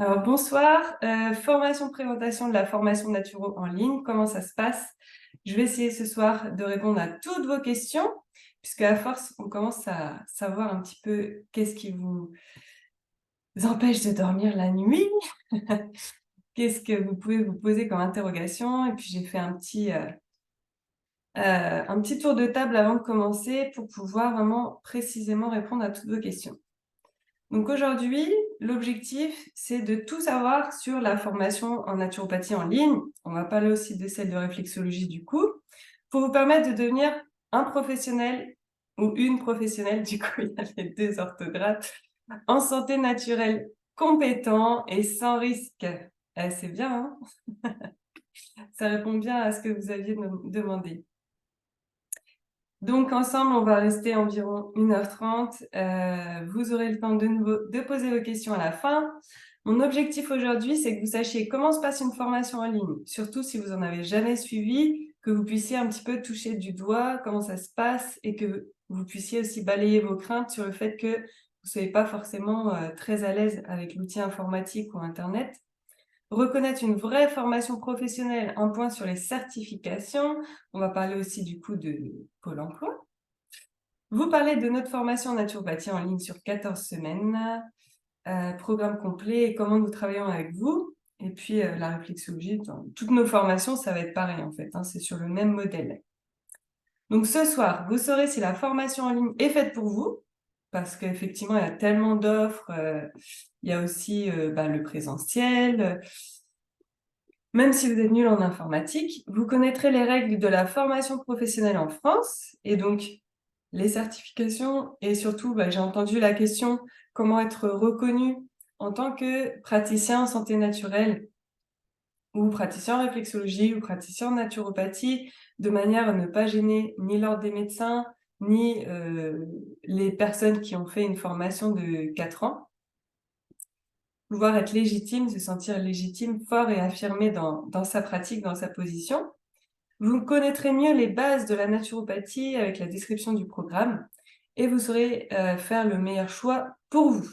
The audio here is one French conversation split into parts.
Alors bonsoir, formation présentation de la formation naturo en ligne, comment ça se passe? Je vais essayer ce soir de répondre à toutes vos questions, puisque à force, on commence à savoir un petit peu qu'est-ce qui vous empêche de dormir la nuit, qu'est-ce que vous pouvez vous poser comme interrogation, et puis j'ai fait un petit tour de table avant de commencer pour pouvoir vraiment précisément répondre à toutes vos questions. Donc aujourd'hui, l'objectif, c'est de tout savoir sur la formation en naturopathie en ligne. On va parler aussi de celle de réflexologie du coup, pour vous permettre de devenir un professionnel ou une professionnelle, du coup il y a les deux orthographes, en santé naturelle compétent et sans risque. C'est bien, hein? Ça répond bien à ce que vous aviez demandé. Donc ensemble, on va rester environ 1h30. Vous aurez le temps de nouveau de poser vos questions à la fin. Mon objectif aujourd'hui, c'est que vous sachiez comment se passe une formation en ligne, surtout si vous en avez jamais suivi, que vous puissiez un petit peu toucher du doigt comment ça se passe et que vous puissiez aussi balayer vos craintes sur le fait que vous ne soyez pas forcément très à l'aise avec l'outil informatique ou Internet. Reconnaître une vraie formation professionnelle, un point sur les certifications. On va parler aussi du coup de Pôle emploi. Vous parlez de notre formation en naturopathie en ligne sur 14 semaines, programme complet et comment nous travaillons avec vous. Et puis la réflexologie, dans toutes nos formations, ça va être pareil en fait, hein, c'est sur le même modèle. Donc ce soir, vous saurez si la formation en ligne est faite pour vous, parce qu'effectivement, il y a tellement d'offres. Il y a aussi le présentiel. Même si vous êtes nul en informatique, vous connaîtrez les règles de la formation professionnelle en France et donc les certifications et surtout, j'ai entendu la question comment être reconnu en tant que praticien en santé naturelle ou praticien en réflexologie ou praticien en naturopathie, de manière à ne pas gêner ni l'ordre des médecins, ni les personnes qui ont fait une formation de 4 ans. Pouvoir être légitime, se sentir légitime, fort et affirmé dans sa pratique, dans sa position. Vous connaîtrez mieux les bases de la naturopathie avec la description du programme et vous saurez faire le meilleur choix pour vous.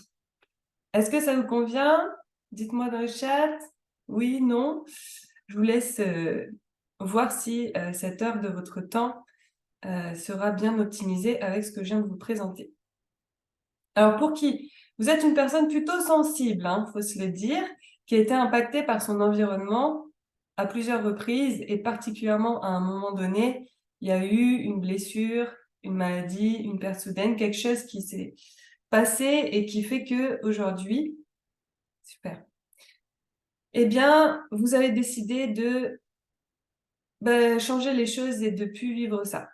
Est-ce que ça vous convient? Dites-moi dans le chat. Oui, non. Je vous laisse voir si cette heure de votre temps sera bien optimisée avec ce que je viens de vous présenter. Alors pour qui? Vous êtes une personne plutôt sensible, faut se le dire, qui a été impactée par son environnement à plusieurs reprises et particulièrement à un moment donné, il y a eu une blessure, une maladie, une perte soudaine, quelque chose qui s'est passé et qui fait qu'aujourd'hui, super, eh bien, vous avez décidé de changer les choses et de plus vivre ça.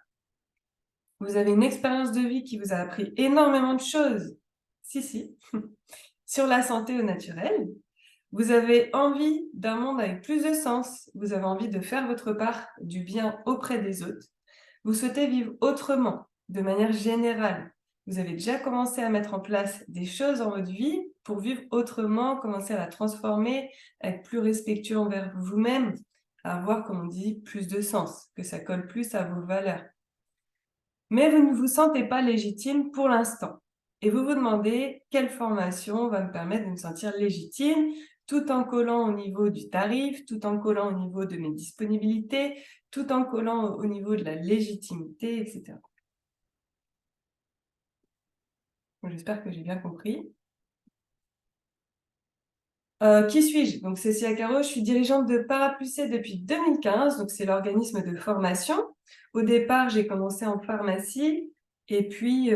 Vous avez une expérience de vie qui vous a appris énormément de choses. Si. Sur la santé au naturel. Vous avez envie d'un monde avec plus de sens. Vous avez envie de faire votre part du bien auprès des autres. Vous souhaitez vivre autrement, de manière générale. Vous avez déjà commencé à mettre en place des choses dans votre vie pour vivre autrement, commencer à la transformer, à être plus respectueux envers vous-même, à avoir, comme on dit, plus de sens, que ça colle plus à vos valeurs. Mais vous ne vous sentez pas légitime pour l'instant. Et vous vous demandez quelle formation va me permettre de me sentir légitime, tout en collant au niveau du tarif, tout en collant au niveau de mes disponibilités, tout en collant au niveau de la légitimité, etc. J'espère que j'ai bien compris. Qui suis-je? Donc, Cécilia Caro, je suis dirigeante de Paraplucé depuis 2015, donc c'est l'organisme de formation. Au départ, j'ai commencé en pharmacie et puis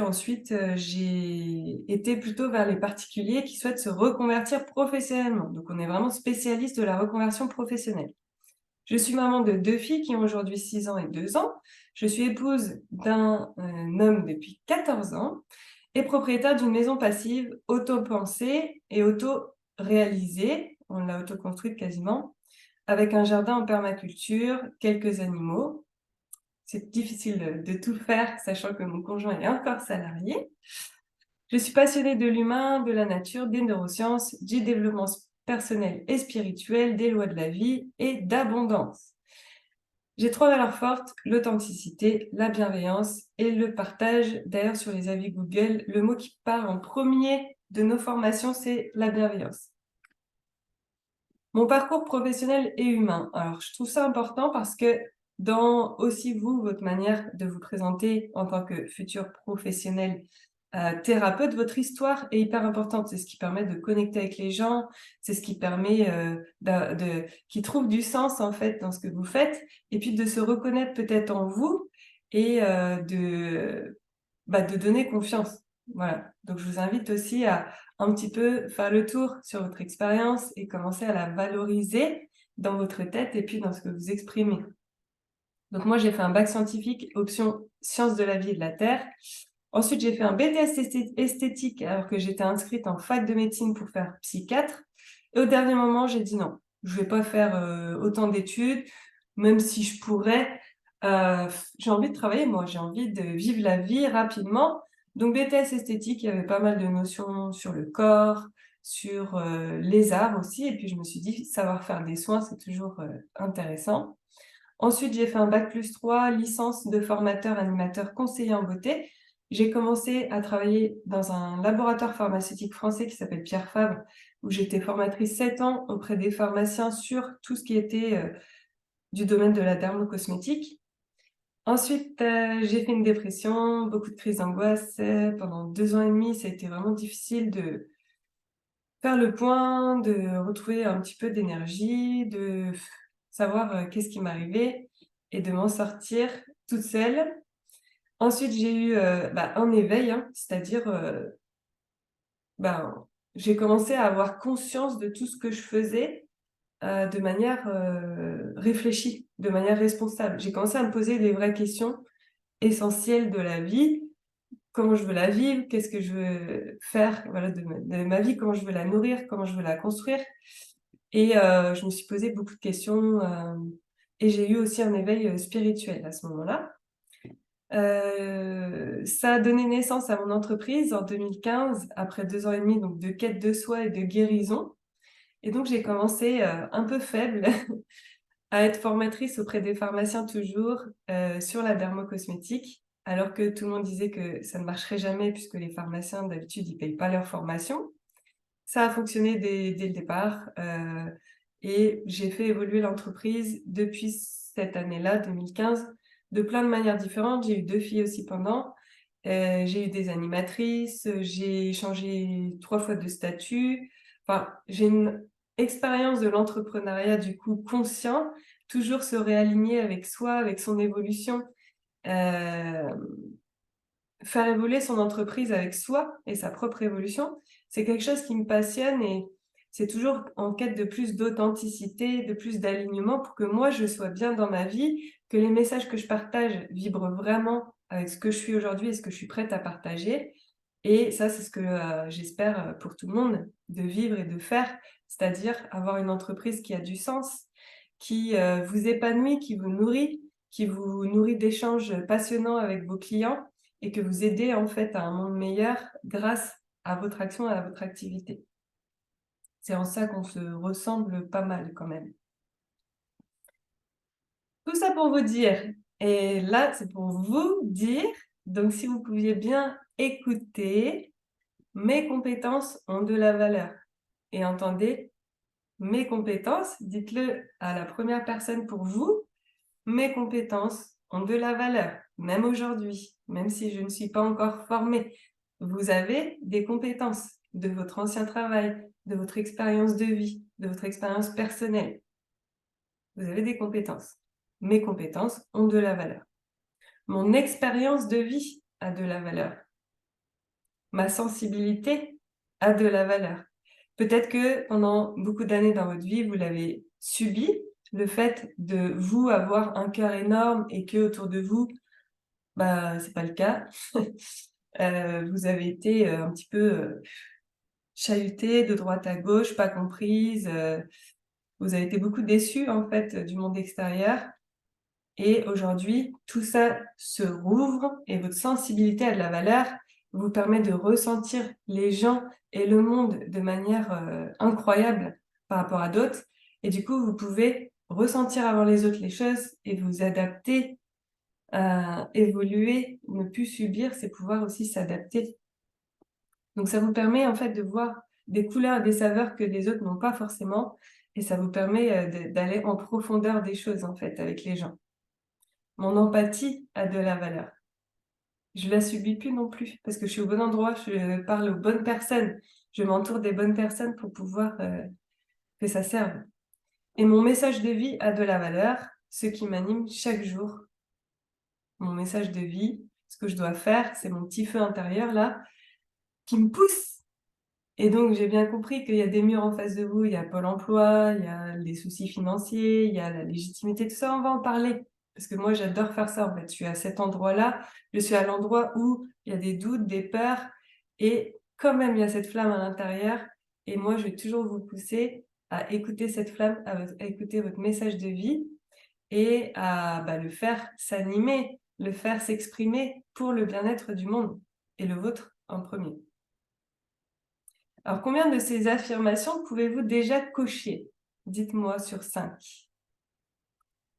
ensuite, j'ai été plutôt vers les particuliers qui souhaitent se reconvertir professionnellement. Donc on est vraiment spécialiste de la reconversion professionnelle. Je suis maman de 2 filles qui ont aujourd'hui 6 ans et 2 ans. Je suis épouse d'un homme depuis 14 ans et propriétaire d'une maison passive auto-pensée et auto-réalisée, on l'a auto-construite quasiment, avec un jardin en permaculture, quelques animaux. C'est difficile de tout faire, sachant que mon conjoint est encore salarié. Je suis passionnée de l'humain, de la nature, des neurosciences, du développement personnel et spirituel, des lois de la vie et d'abondance. J'ai 3 valeurs fortes, l'authenticité, la bienveillance et le partage. D'ailleurs, sur les avis Google, le mot qui part en premier de nos formations, c'est la bienveillance. Mon parcours professionnel et humain. Alors, je trouve ça important parce que dans aussi vous, votre manière de vous présenter en tant que futur professionnel, thérapeute, votre histoire est hyper importante. C'est ce qui permet de connecter avec les gens, c'est ce qui permet, qu'ils trouvent du sens, en fait, dans ce que vous faites et puis de se reconnaître peut-être en vous et de donner confiance. Voilà. Donc je vous invite aussi à un petit peu faire le tour sur votre expérience et commencer à la valoriser dans votre tête et puis dans ce que vous exprimez. Donc moi, j'ai fait un bac scientifique, option sciences de la vie et de la terre. Ensuite, j'ai fait un BTS esthétique alors que j'étais inscrite en fac de médecine pour faire psychiatre. Et au dernier moment, j'ai dit non, je vais pas faire autant d'études, même si je pourrais. J'ai envie de travailler, moi, j'ai envie de vivre la vie rapidement. Donc BTS esthétique, il y avait pas mal de notions sur le corps, sur les arts aussi. Et puis je me suis dit, savoir faire des soins, c'est toujours intéressant. Ensuite, j'ai fait un bac+3, licence de formateur, animateur, conseiller en beauté. J'ai commencé à travailler dans un laboratoire pharmaceutique français qui s'appelle Pierre Fabre, où j'étais formatrice 7 ans auprès des pharmaciens sur tout ce qui était du domaine de la dermocosmétique. Ensuite, j'ai fait une dépression, beaucoup de crises d'angoisse. Pendant 2 ans et demi, ça a été vraiment difficile de faire le point, de retrouver un petit peu d'énergie, de savoir qu'est-ce qui m'arrivait et de m'en sortir toute seule. Ensuite, j'ai eu un éveil, hein, c'est-à-dire ben, j'ai commencé à avoir conscience de tout ce que je faisais de manière réfléchie, de manière responsable. J'ai commencé à me poser les vraies questions essentielles de la vie. Comment je veux la vivre, qu'est-ce que je veux faire voilà, de ma vie, comment je veux la nourrir, comment je veux la construire. Et je me suis posé beaucoup de questions et j'ai eu aussi un éveil spirituel à ce moment-là. Ça a donné naissance à mon entreprise en 2015, après 2 ans et demi donc de quête de soi et de guérison. Et donc j'ai commencé un peu faible à être formatrice auprès des pharmaciens toujours sur la dermocosmétique, alors que tout le monde disait que ça ne marcherait jamais puisque les pharmaciens d'habitude ils payent pas leur formation. Ça a fonctionné dès le départ et j'ai fait évoluer l'entreprise depuis cette année-là, 2015, de plein de manières différentes. J'ai eu 2 filles aussi pendant. J'ai eu des animatrices, j'ai changé 3 fois de statut. Enfin, j'ai une expérience de l'entrepreneuriat du coup conscient, toujours se réaligner avec soi, avec son évolution. Hem Faire évoluer son entreprise avec soi et sa propre évolution, c'est quelque chose qui me passionne et c'est toujours en quête de plus d'authenticité, de plus d'alignement pour que moi je sois bien dans ma vie, que les messages que je partage vibrent vraiment avec ce que je suis aujourd'hui et ce que je suis prête à partager. Et ça, c'est ce que j'espère pour tout le monde, de vivre et de faire, c'est-à-dire avoir une entreprise qui a du sens, qui vous épanouit, qui vous nourrit d'échanges passionnants avec vos clients et que vous aidez en fait à un monde meilleur grâce à votre action et à votre activité. C'est en ça qu'on se ressemble pas mal quand même. Tout ça pour vous dire et là, c'est pour vous dire, donc si vous pouviez bien écouter, mes compétences ont de la valeur et entendez, mes compétences, dites-le à la première personne pour vous, mes compétences ont de la valeur, même aujourd'hui, même si je ne suis pas encore formée. Vous avez des compétences de votre ancien travail, de votre expérience de vie, de votre expérience personnelle. Vous avez des compétences. Mes compétences ont de la valeur. Mon expérience de vie a de la valeur. Ma sensibilité a de la valeur. Peut-être que pendant beaucoup d'années dans votre vie, vous l'avez subi, le fait de vous avoir un cœur énorme et que autour de vous, c'est pas le cas. Vous avez été, un petit peu, chahutée de droite à gauche, pas comprise, vous avez été beaucoup déçue, en fait, du monde extérieur et aujourd'hui, tout ça se rouvre et votre sensibilité a de la valeur, vous permet de ressentir les gens et le monde de manière, incroyable par rapport à d'autres et du coup, vous pouvez ressentir avant les autres les choses et vous adapter, évoluer, ne plus subir, c'est pouvoir aussi s'adapter. Donc ça vous permet en fait de voir des couleurs et des saveurs que les autres n'ont pas forcément et ça vous permet, d'aller en profondeur des choses en fait avec les gens. Mon empathie a de la valeur. Je la subis plus non plus parce que je suis au bon endroit, je parle aux bonnes personnes, je m'entoure des bonnes personnes pour pouvoir, que ça serve. Et mon message de vie a de la valeur, ce qui m'anime chaque jour. Mon message de vie, ce que je dois faire, c'est mon petit feu intérieur là, qui me pousse. Et donc j'ai bien compris qu'il y a des murs en face de vous, il y a Pôle emploi, il y a les soucis financiers, il y a la légitimité, tout ça, on va en parler. Parce que moi j'adore faire ça en fait, je suis à cet endroit-là, je suis à l'endroit où il y a des doutes, des peurs et quand même il y a cette flamme à l'intérieur et moi je vais toujours vous pousser à écouter cette flamme, à écouter votre message de vie et à, le faire s'animer, le faire s'exprimer pour le bien-être du monde et le vôtre en premier. Alors, combien de ces affirmations pouvez-vous déjà cocher? Dites-moi sur 5.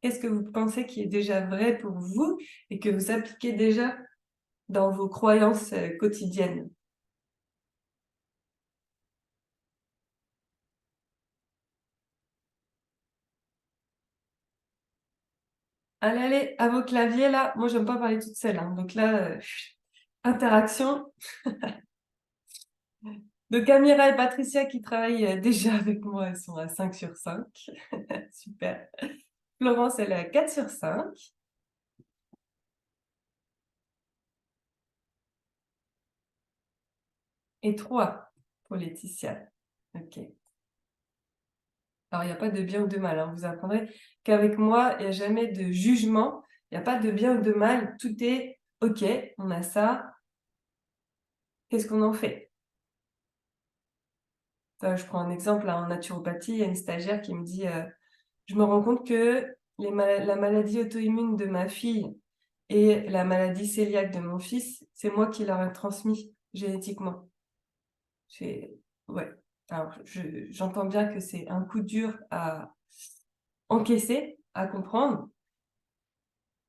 Qu'est-ce que vous pensez qui est déjà vrai pour vous et que vous appliquez déjà dans vos croyances quotidiennes? Allez, allez, à vos claviers là. Moi, j'aime pas parler toute seule, hein. Donc là, interaction. Donc Amira et Patricia qui travaillent déjà avec moi, elles sont à 5 sur 5. Super. Florence, elle est à 4 sur 5. Et 3 pour Laetitia. Ok. Alors, il n'y a pas de bien ou de mal, hein. Vous apprendrez qu'avec moi, il n'y a jamais de jugement, il n'y a pas de bien ou de mal. Tout est OK, on a ça, qu'est-ce qu'on en fait? Je prends un exemple, là, en naturopathie, il y a une stagiaire qui me dit je me rends compte que la maladie auto-immune de ma fille et la maladie cœliaque de mon fils, c'est moi qui leur ai transmis génétiquement. Ouais. Alors, j'entends bien que c'est un coup dur à encaisser, à comprendre.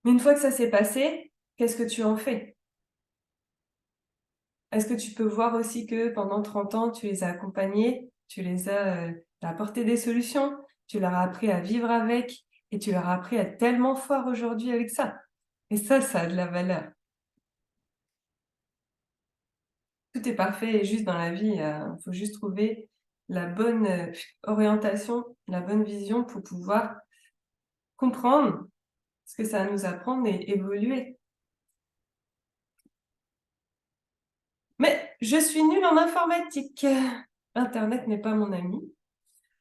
Mais une fois que ça s'est passé, qu'est-ce que tu en fais? Est-ce que tu peux voir aussi que pendant 30 ans, tu les as accompagnés, tu as apporté des solutions, tu leur as appris à vivre avec et tu leur as appris à être tellement fort aujourd'hui avec ça. Et ça a de la valeur. Tout est parfait et juste dans la vie, il faut juste trouver la bonne, orientation, la bonne vision pour pouvoir comprendre ce que ça a à nous apprendre et évoluer. Mais je suis nulle en informatique. Internet n'est pas mon ami.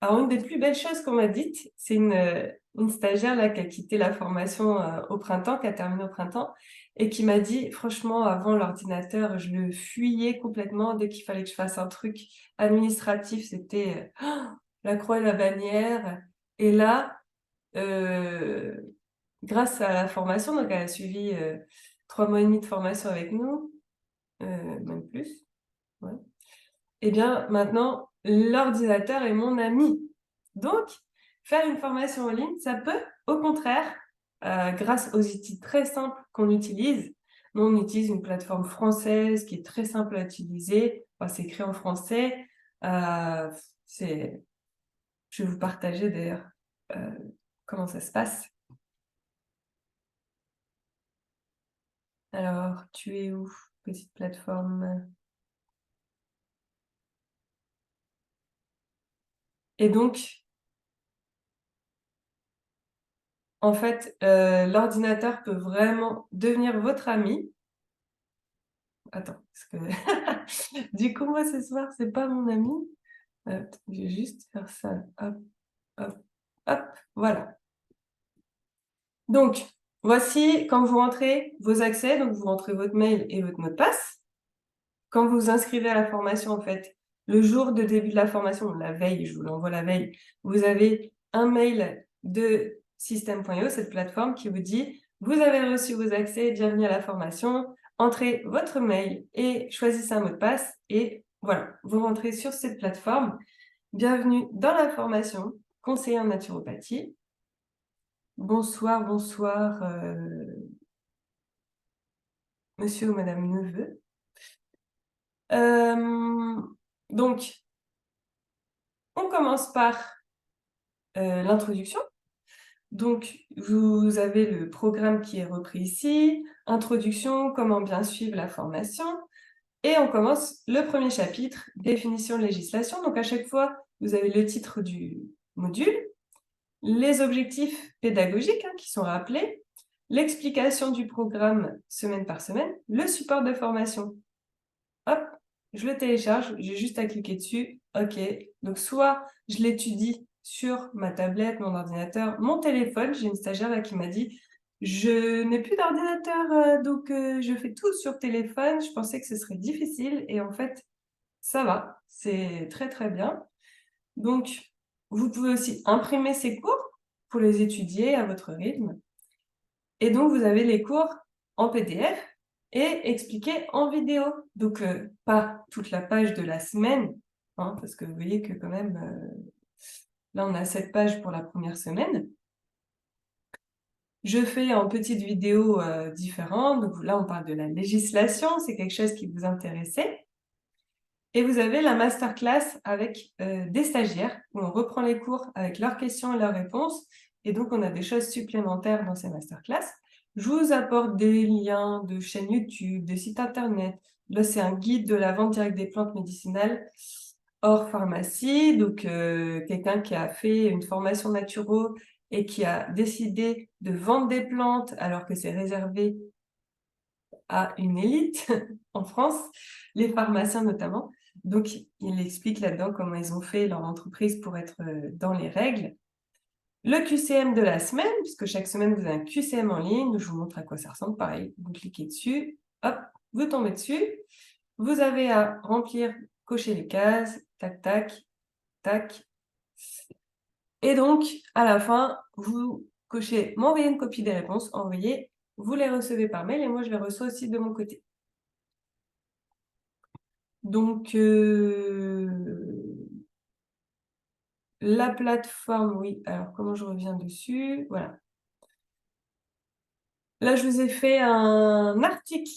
Alors, une des plus belles choses qu'on m'a dites, c'est une stagiaire là qui a quitté la formation au printemps, qui a terminé au printemps, et qui m'a dit, franchement, avant l'ordinateur, je le fuyais complètement. Dès qu'il fallait que je fasse un truc administratif, c'était la croix et la bannière. Et là, euh, grâce à la formation, donc elle a suivi 3 mois et demi de formation avec nous, même plus. Ouais. Eh bien, maintenant, l'ordinateur est mon ami. Donc, faire une formation en ligne, ça peut, au contraire, grâce aux outils très simples qu'on utilise, nous, on utilise une plateforme française qui est très simple à utiliser. Enfin, c'est écrit en français. Euh, je vais vous partager d'ailleurs euh, comment ça se passe. Alors, tu es où, petite plateforme? Et donc, en fait, l'ordinateur peut vraiment devenir votre ami. Attends, parce que du coup, moi, ce soir, c'est pas mon ami. Je vais juste faire ça. Hop, hop, hop, voilà. Donc, voici quand vous rentrez vos accès, donc vous rentrez votre mail et votre mot de passe. Quand vous vous inscrivez à la formation, en fait, le jour de début de la formation, la veille, je vous l'envoie la veille, vous avez un mail de System.io, cette plateforme qui vous dit « Vous avez reçu vos accès, bienvenue à la formation, entrez votre mail et choisissez un mot de passe. » Et voilà, vous rentrez sur cette plateforme. Bienvenue dans la formation conseiller en naturopathie. Bonsoir, bonsoir, monsieur ou madame Neveu. Donc, on commence par l'introduction. Donc, vous avez le programme qui est repris ici, introduction, comment bien suivre la formation. Et on commence le premier chapitre, définition de législation. Donc, à chaque fois, vous avez le titre du module, les objectifs pédagogiques qui sont rappelés, l'explication du programme semaine par semaine, le support de formation. Hop, je le télécharge, j'ai juste à cliquer dessus. OK. Donc, soit je l'étudie sur ma tablette, mon ordinateur, mon téléphone. J'ai une stagiaire là qui m'a dit je n'ai plus d'ordinateur, donc je fais tout sur téléphone. Je pensais que ce serait difficile et en fait, ça va. C'est très, très bien. Donc, vous pouvez aussi imprimer ces cours pour les étudier à votre rythme. Et donc, vous avez les cours en PDF et expliqués en vidéo. Donc, pas toute la page de la semaine, parce que vous voyez que quand même, là, on a 7 pages pour la première semaine. Je fais en petites vidéos différentes. Donc là, on parle de la législation, c'est quelque chose qui vous intéressait. Et vous avez la masterclass avec des stagiaires, où on reprend les cours avec leurs questions et leurs réponses. Et donc, on a des choses supplémentaires dans ces masterclass. Je vous apporte des liens de chaînes YouTube, de sites internet. Là, c'est un guide de la vente directe des plantes médicinales hors pharmacie. Donc, quelqu'un qui a fait une formation naturo et qui a décidé de vendre des plantes alors que c'est réservé à une élite en France, les pharmaciens notamment. Donc, il explique là-dedans comment ils ont fait leur entreprise pour être dans les règles. Le QCM de la semaine, puisque chaque semaine, vous avez un QCM en ligne. Je vous montre à quoi ça ressemble. Pareil, vous cliquez dessus, hop, vous tombez dessus. Vous avez à remplir, cocher les cases, tac, tac, tac. Et donc, à la fin, vous cochez « M'envoyer une copie des réponses », envoyez, vous les recevez par mail et moi, je les reçois aussi de mon côté. Donc, la plateforme, oui. Alors, comment je reviens dessus? Voilà. Là, je vous ai fait un article.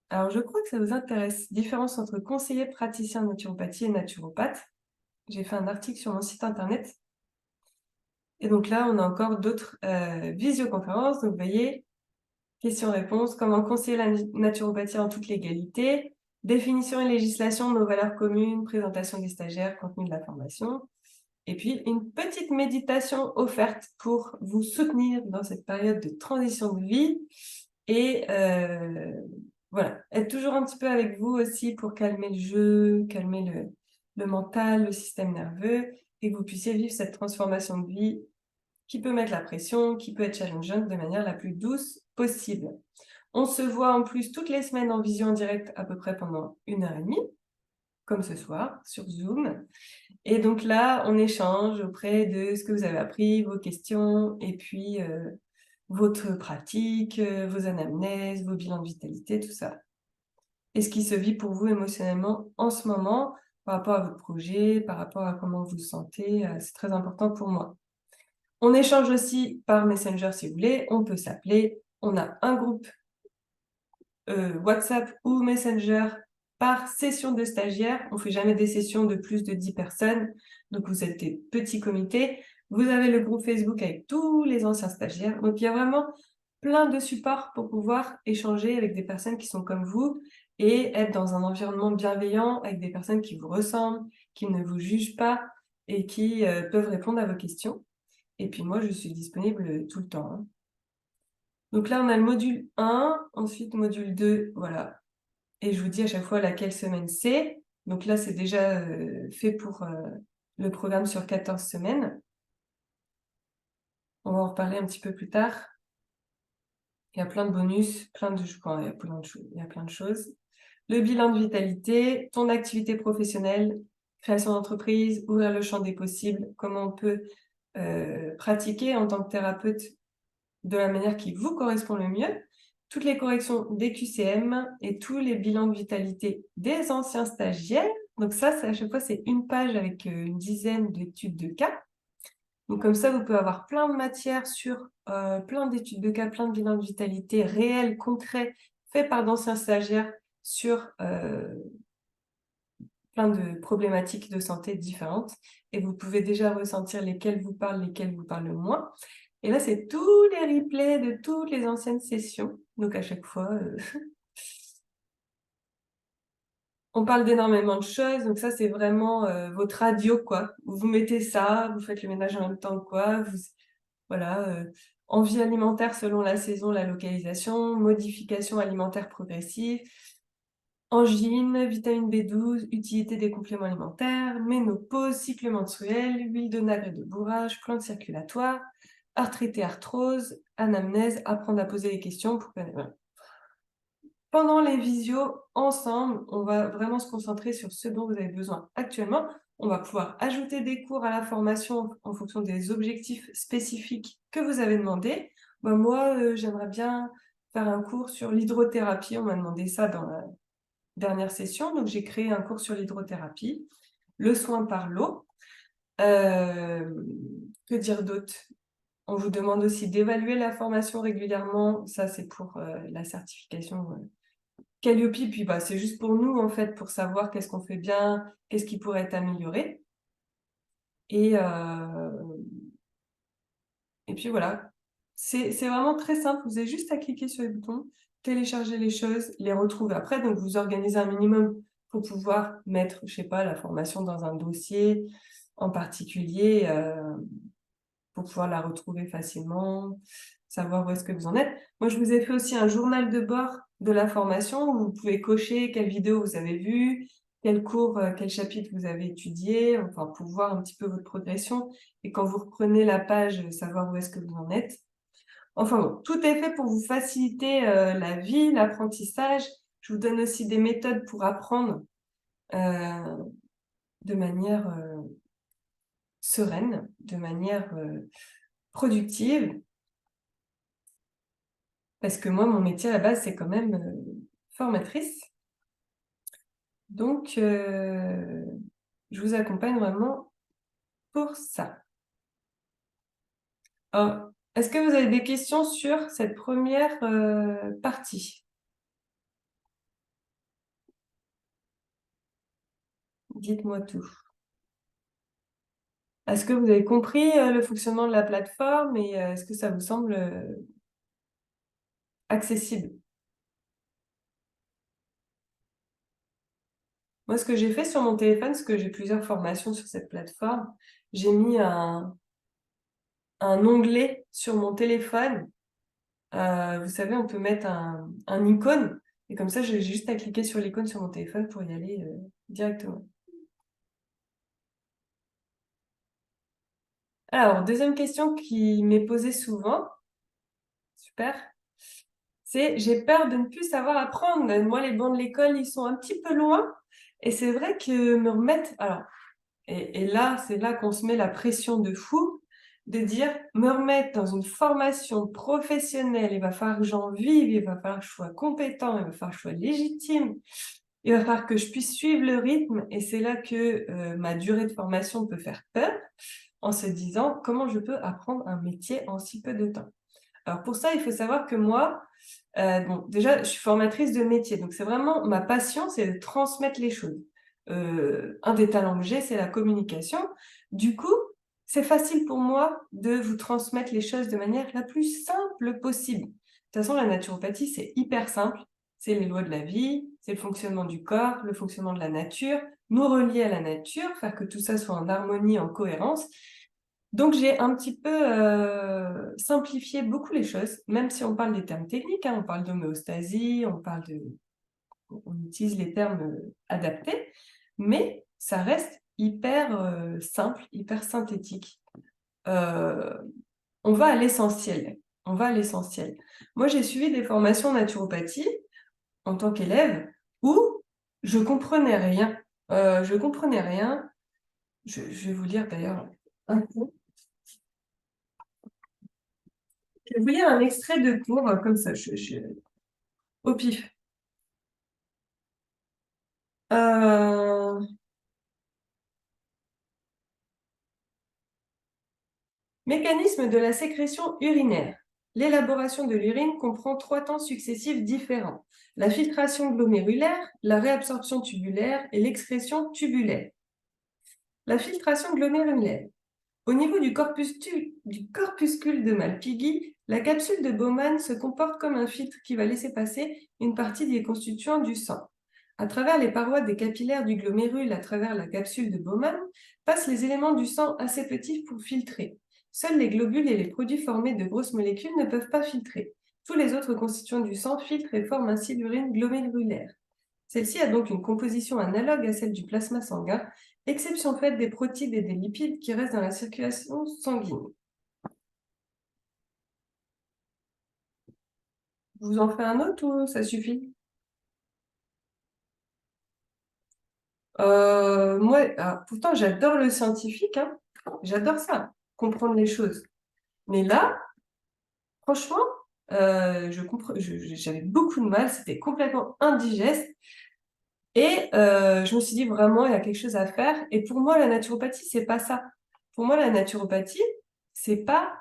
Alors, je crois que ça vous intéresse. Différence entre conseiller praticien de naturopathie et naturopathe. J'ai fait un article sur mon site internet. Et donc là, on a encore d'autres visioconférences. Donc, vous voyez, questions-réponses, comment conseiller la naturopathie en toute légalité, définition et législation de nos valeurs communes, présentation des stagiaires, contenu de la formation. Et puis, une petite méditation offerte pour vous soutenir dans cette période de transition de vie et voilà, être toujours un petit peu avec vous aussi pour calmer le jeu, calmer le mental, le système nerveux et que vous puissiez vivre cette transformation de vie qui peut mettre la pression, qui peut être challengeante de manière la plus douce possible. On se voit en plus toutes les semaines en vision en direct à peu près pendant 1h30, comme ce soir, sur Zoom. Et donc là, on échange auprès de ce que vous avez appris, vos questions, et puis votre pratique, vos anamnèses, vos bilans de vitalité, tout ça. Et ce qui se vit pour vous émotionnellement en ce moment, par rapport à votre projet, par rapport à comment vous vous sentez, c'est très important pour moi. On échange aussi par Messenger si vous voulez, on peut s'appeler, on a un groupe WhatsApp ou Messenger par session de stagiaires. On ne fait jamais des sessions de plus de 10 personnes, donc vous êtes des petits comités. Vous avez le groupe Facebook avec tous les anciens stagiaires. Donc, il y a vraiment plein de supports pour pouvoir échanger avec des personnes qui sont comme vous et être dans un environnement bienveillant avec des personnes qui vous ressemblent, qui ne vous jugent pas et qui peuvent répondre à vos questions. Et puis moi, je suis disponible tout le temps. Donc là, on a le module 1, ensuite module 2, voilà. Et je vous dis à chaque fois laquelle semaine c'est. Donc là, c'est déjà fait pour le programme sur 14 semaines. On va en reparler un petit peu plus tard. Il y a plein de bonus, il y a plein de choses. Le bilan de vitalité, ton activité professionnelle, création d'entreprise, ouvrir le champ des possibles, comment on peut pratiquer en tant que thérapeute de la manière qui vous correspond le mieux, toutes les corrections des QCM et tous les bilans de vitalité des anciens stagiaires. Donc ça, à chaque fois, c'est une page avec une dizaine d'études de cas. Donc comme ça, vous pouvez avoir plein de matières sur plein d'études de cas, plein de bilans de vitalité réels, concrets, faits par d'anciens stagiaires sur plein de problématiques de santé différentes. Et vous pouvez déjà ressentir lesquelles vous parlent le moins. Et là, c'est tous les replays de toutes les anciennes sessions. Donc à chaque fois, on parle d'énormément de choses. Donc ça, c'est vraiment votre radio, quoi. Vous mettez ça, vous faites le ménage en même temps, quoi. Voilà, envie alimentaire selon la saison, la localisation, modification alimentaire progressive, angine, vitamine B12, utilité des compléments alimentaires, ménopause, cycle menstruel, huile de nacre et de bourrage, plantes circulatoires, arthrite et arthrose, anamnèse, apprendre à poser les questions pour voilà. Pendant les visios, ensemble, on va vraiment se concentrer sur ce dont vous avez besoin actuellement. On va pouvoir ajouter des cours à la formation en fonction des objectifs spécifiques que vous avez demandé. Moi, j'aimerais bien faire un cours sur l'hydrothérapie. On m'a demandé ça dans la dernière session, donc j'ai créé un cours sur l'hydrothérapie, le soin par l'eau. Que dire d'autre? On vous demande aussi d'évaluer la formation régulièrement. Ça, c'est pour la certification Calliope. Puis c'est juste pour nous, en fait, pour savoir qu'est-ce qu'on fait bien, qu'est-ce qui pourrait être amélioré. Et puis voilà. C'est vraiment très simple. Vous avez juste à cliquer sur les boutons, télécharger les choses, les retrouver après. Donc, vous organisez un minimum pour pouvoir mettre, je sais pas, la formation dans un dossier en particulier, pour pouvoir la retrouver facilement, savoir où est-ce que vous en êtes. Moi, je vous ai fait aussi un journal de bord de la formation où vous pouvez cocher quelle vidéo vous avez vue, quel cours, quel chapitre vous avez étudié, enfin, pour voir un petit peu votre progression. Et quand vous reprenez la page, savoir où est-ce que vous en êtes. Enfin bon, tout est fait pour vous faciliter la vie, l'apprentissage. Je vous donne aussi des méthodes pour apprendre de manière sereine, de manière productive. Parce que moi, mon métier à la base, c'est quand même formatrice. Donc, je vous accompagne vraiment pour ça. Alors, est-ce que vous avez des questions sur cette première partie? Dites-moi tout. Est-ce que vous avez compris le fonctionnement de la plateforme et est-ce que ça vous semble accessible? Moi, ce que j'ai fait sur mon téléphone, parce que j'ai plusieurs formations sur cette plateforme, j'ai mis un onglet sur mon téléphone. Vous savez, on peut mettre un icône et comme ça, j'ai juste à cliquer sur l'icône sur mon téléphone pour y aller directement. Alors, deuxième question qui m'est posée souvent, super, c'est j'ai peur de ne plus savoir apprendre. Moi, les bancs de l'école, ils sont un petit peu loin et c'est vrai que me remettre... Alors, et là, c'est là qu'on se met la pression de fou, de dire, me remettre dans une formation professionnelle, il va falloir que j'en vive, il va falloir que je sois compétent, il va falloir que je sois légitime, il va falloir que je puisse suivre le rythme. Et c'est là que ma durée de formation peut faire peur, en se disant, comment je peux apprendre un métier en si peu de temps? Alors pour ça, il faut savoir que moi, bon, déjà, je suis formatrice de métier, donc c'est vraiment ma passion, c'est de transmettre les choses. Un des talents que j'ai, c'est la communication. Du coup, c'est facile pour moi de vous transmettre les choses de manière la plus simple possible. De toute façon, la naturopathie, c'est hyper simple. C'est les lois de la vie, c'est le fonctionnement du corps, le fonctionnement de la nature, nous relier à la nature, faire que tout ça soit en harmonie, en cohérence. Donc, j'ai un petit peu simplifié beaucoup les choses, même si on parle des termes techniques, hein, on parle d'homéostasie, on utilise les termes adaptés, mais ça reste hyper simple, hyper synthétique. Euh, on va à l'essentiel. On va à l'essentiel. Moi, j'ai suivi des formations en naturopathie en tant qu'élève où je comprenais rien. Je comprenais rien. Je vais vous lire d'ailleurs un cours. Je vais vous lire un extrait de cours comme ça, au pif. Euh, Mécanisme de la sécrétion urinaire. L'élaboration de l'urine comprend 3 temps successifs différents. La filtration glomérulaire, la réabsorption tubulaire et l'excrétion tubulaire. La filtration glomérulaire. Au niveau du corpuscule de Malpighi, la capsule de Bowman se comporte comme un filtre qui va laisser passer une partie des constituants du sang. À travers les parois des capillaires du glomérule, à travers la capsule de Bowman, passent les éléments du sang assez petits pour filtrer. Seuls les globules et les produits formés de grosses molécules ne peuvent pas filtrer. Tous les autres constituants du sang filtrent et forment ainsi l'urine glomérulaire. Celle-ci a donc une composition analogue à celle du plasma sanguin, exception faite des protides et des lipides qui restent dans la circulation sanguine. Je vous en fais un autre ou ça suffit? Moi, pourtant j'adore le scientifique, hein. J'adore ça, comprendre les choses. Mais là, franchement, j'avais beaucoup de mal, c'était complètement indigeste. Et je me suis dit vraiment, il y a quelque chose à faire. Et pour moi, la naturopathie, c'est pas ça. Pour moi, la naturopathie, c'est pas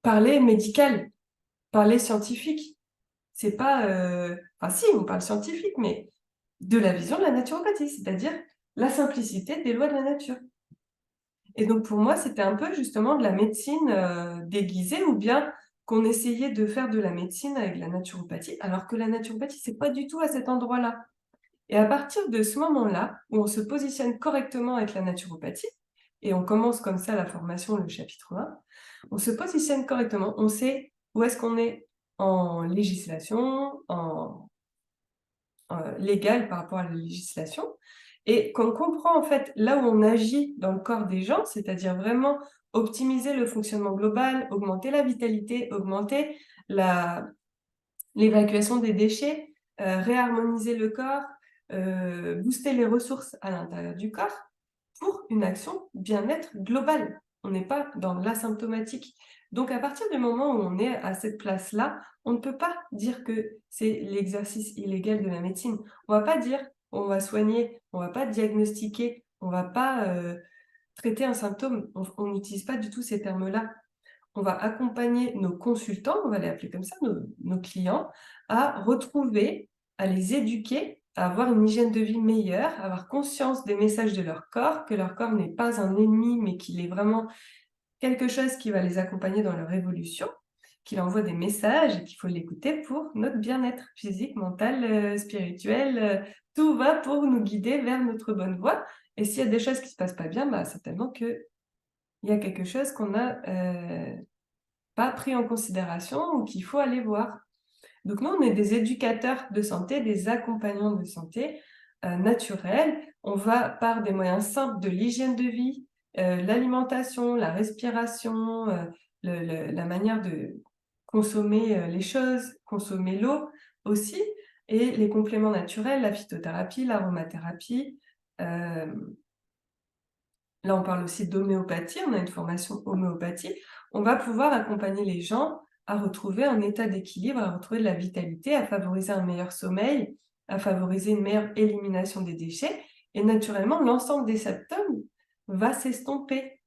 parler médical, parler scientifique. C'est pas, enfin si, on parle scientifique, mais de la vision de la naturopathie, c'est-à-dire la simplicité des lois de la nature. Et donc pour moi, c'était un peu justement de la médecine déguisée, ou bien qu'on essayait de faire de la médecine avec la naturopathie, alors que la naturopathie, c'est pas du tout à cet endroit-là. Et à partir de ce moment-là, où on se positionne correctement avec la naturopathie, et on commence comme ça la formation, le chapitre 1, on se positionne correctement, on sait où est-ce qu'on est en législation, en légal par rapport à la législation, et qu'on comprend en fait là où on agit dans le corps des gens, c'est-à-dire vraiment optimiser le fonctionnement global, augmenter la vitalité, augmenter l'évacuation des déchets, réharmoniser le corps, booster les ressources à l'intérieur du corps pour une action bien-être globale. On n'est pas dans l'asymptomatique. Donc à partir du moment où on est à cette place-là, on ne peut pas dire que c'est l'exercice illégal de la médecine. On ne va pas dire on va soigner, on ne va pas diagnostiquer, on ne va pas traiter un symptôme. On n'utilise pas du tout ces termes-là. On va accompagner nos consultants, on va les appeler comme ça, nos clients, à retrouver, à les éduquer, à avoir une hygiène de vie meilleure, à avoir conscience des messages de leur corps, que leur corps n'est pas un ennemi, mais qu'il est vraiment quelque chose qui va les accompagner dans leur évolution, qu'il envoie des messages et qu'il faut l'écouter pour notre bien-être physique, mental, spirituel. Tout va pour nous guider vers notre bonne voie. Et s'il y a des choses qui ne se passent pas bien, bah, certainement qu'il y a quelque chose qu'on a pas pris en considération ou qu'il faut aller voir. Donc nous, on est des éducateurs de santé, des accompagnants de santé naturels. On va par des moyens simples de l'hygiène de vie, l'alimentation, la respiration, la manière de consommer les choses, consommer l'eau aussi, et les compléments naturels, la phytothérapie, l'aromathérapie. Là, on parle aussi d'homéopathie, on a une formation homéopathie. On va pouvoir accompagner les gens à retrouver un état d'équilibre, à retrouver de la vitalité, à favoriser un meilleur sommeil, à favoriser une meilleure élimination des déchets. Et naturellement, l'ensemble des symptômes va s'estomper.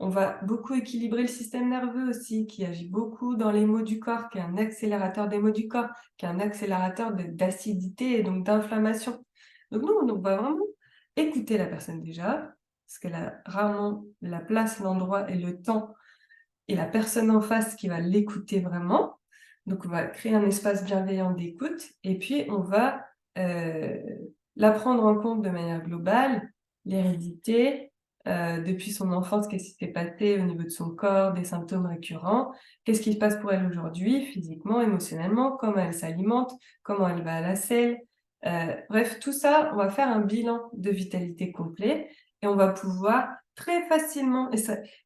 On va beaucoup équilibrer le système nerveux aussi, qui agit beaucoup dans les maux du corps, qui est un accélérateur des maux du corps, qui est un accélérateur d'acidité et donc d'inflammation. Donc nous, on va vraiment écouter la personne déjà, parce qu'elle a rarement la place, l'endroit et le temps, et la personne en face qui va l'écouter vraiment. Donc on va créer un espace bienveillant d'écoute, et puis on va la prendre en compte de manière globale, l'hérédité, depuis son enfance, qu'est-ce qui s'est passé au niveau de son corps, des symptômes récurrents, qu'est-ce qui se passe pour elle aujourd'hui, physiquement, émotionnellement, comment elle s'alimente, comment elle va à la selle. Bref, tout ça, on va faire un bilan de vitalité complet et on va pouvoir très facilement,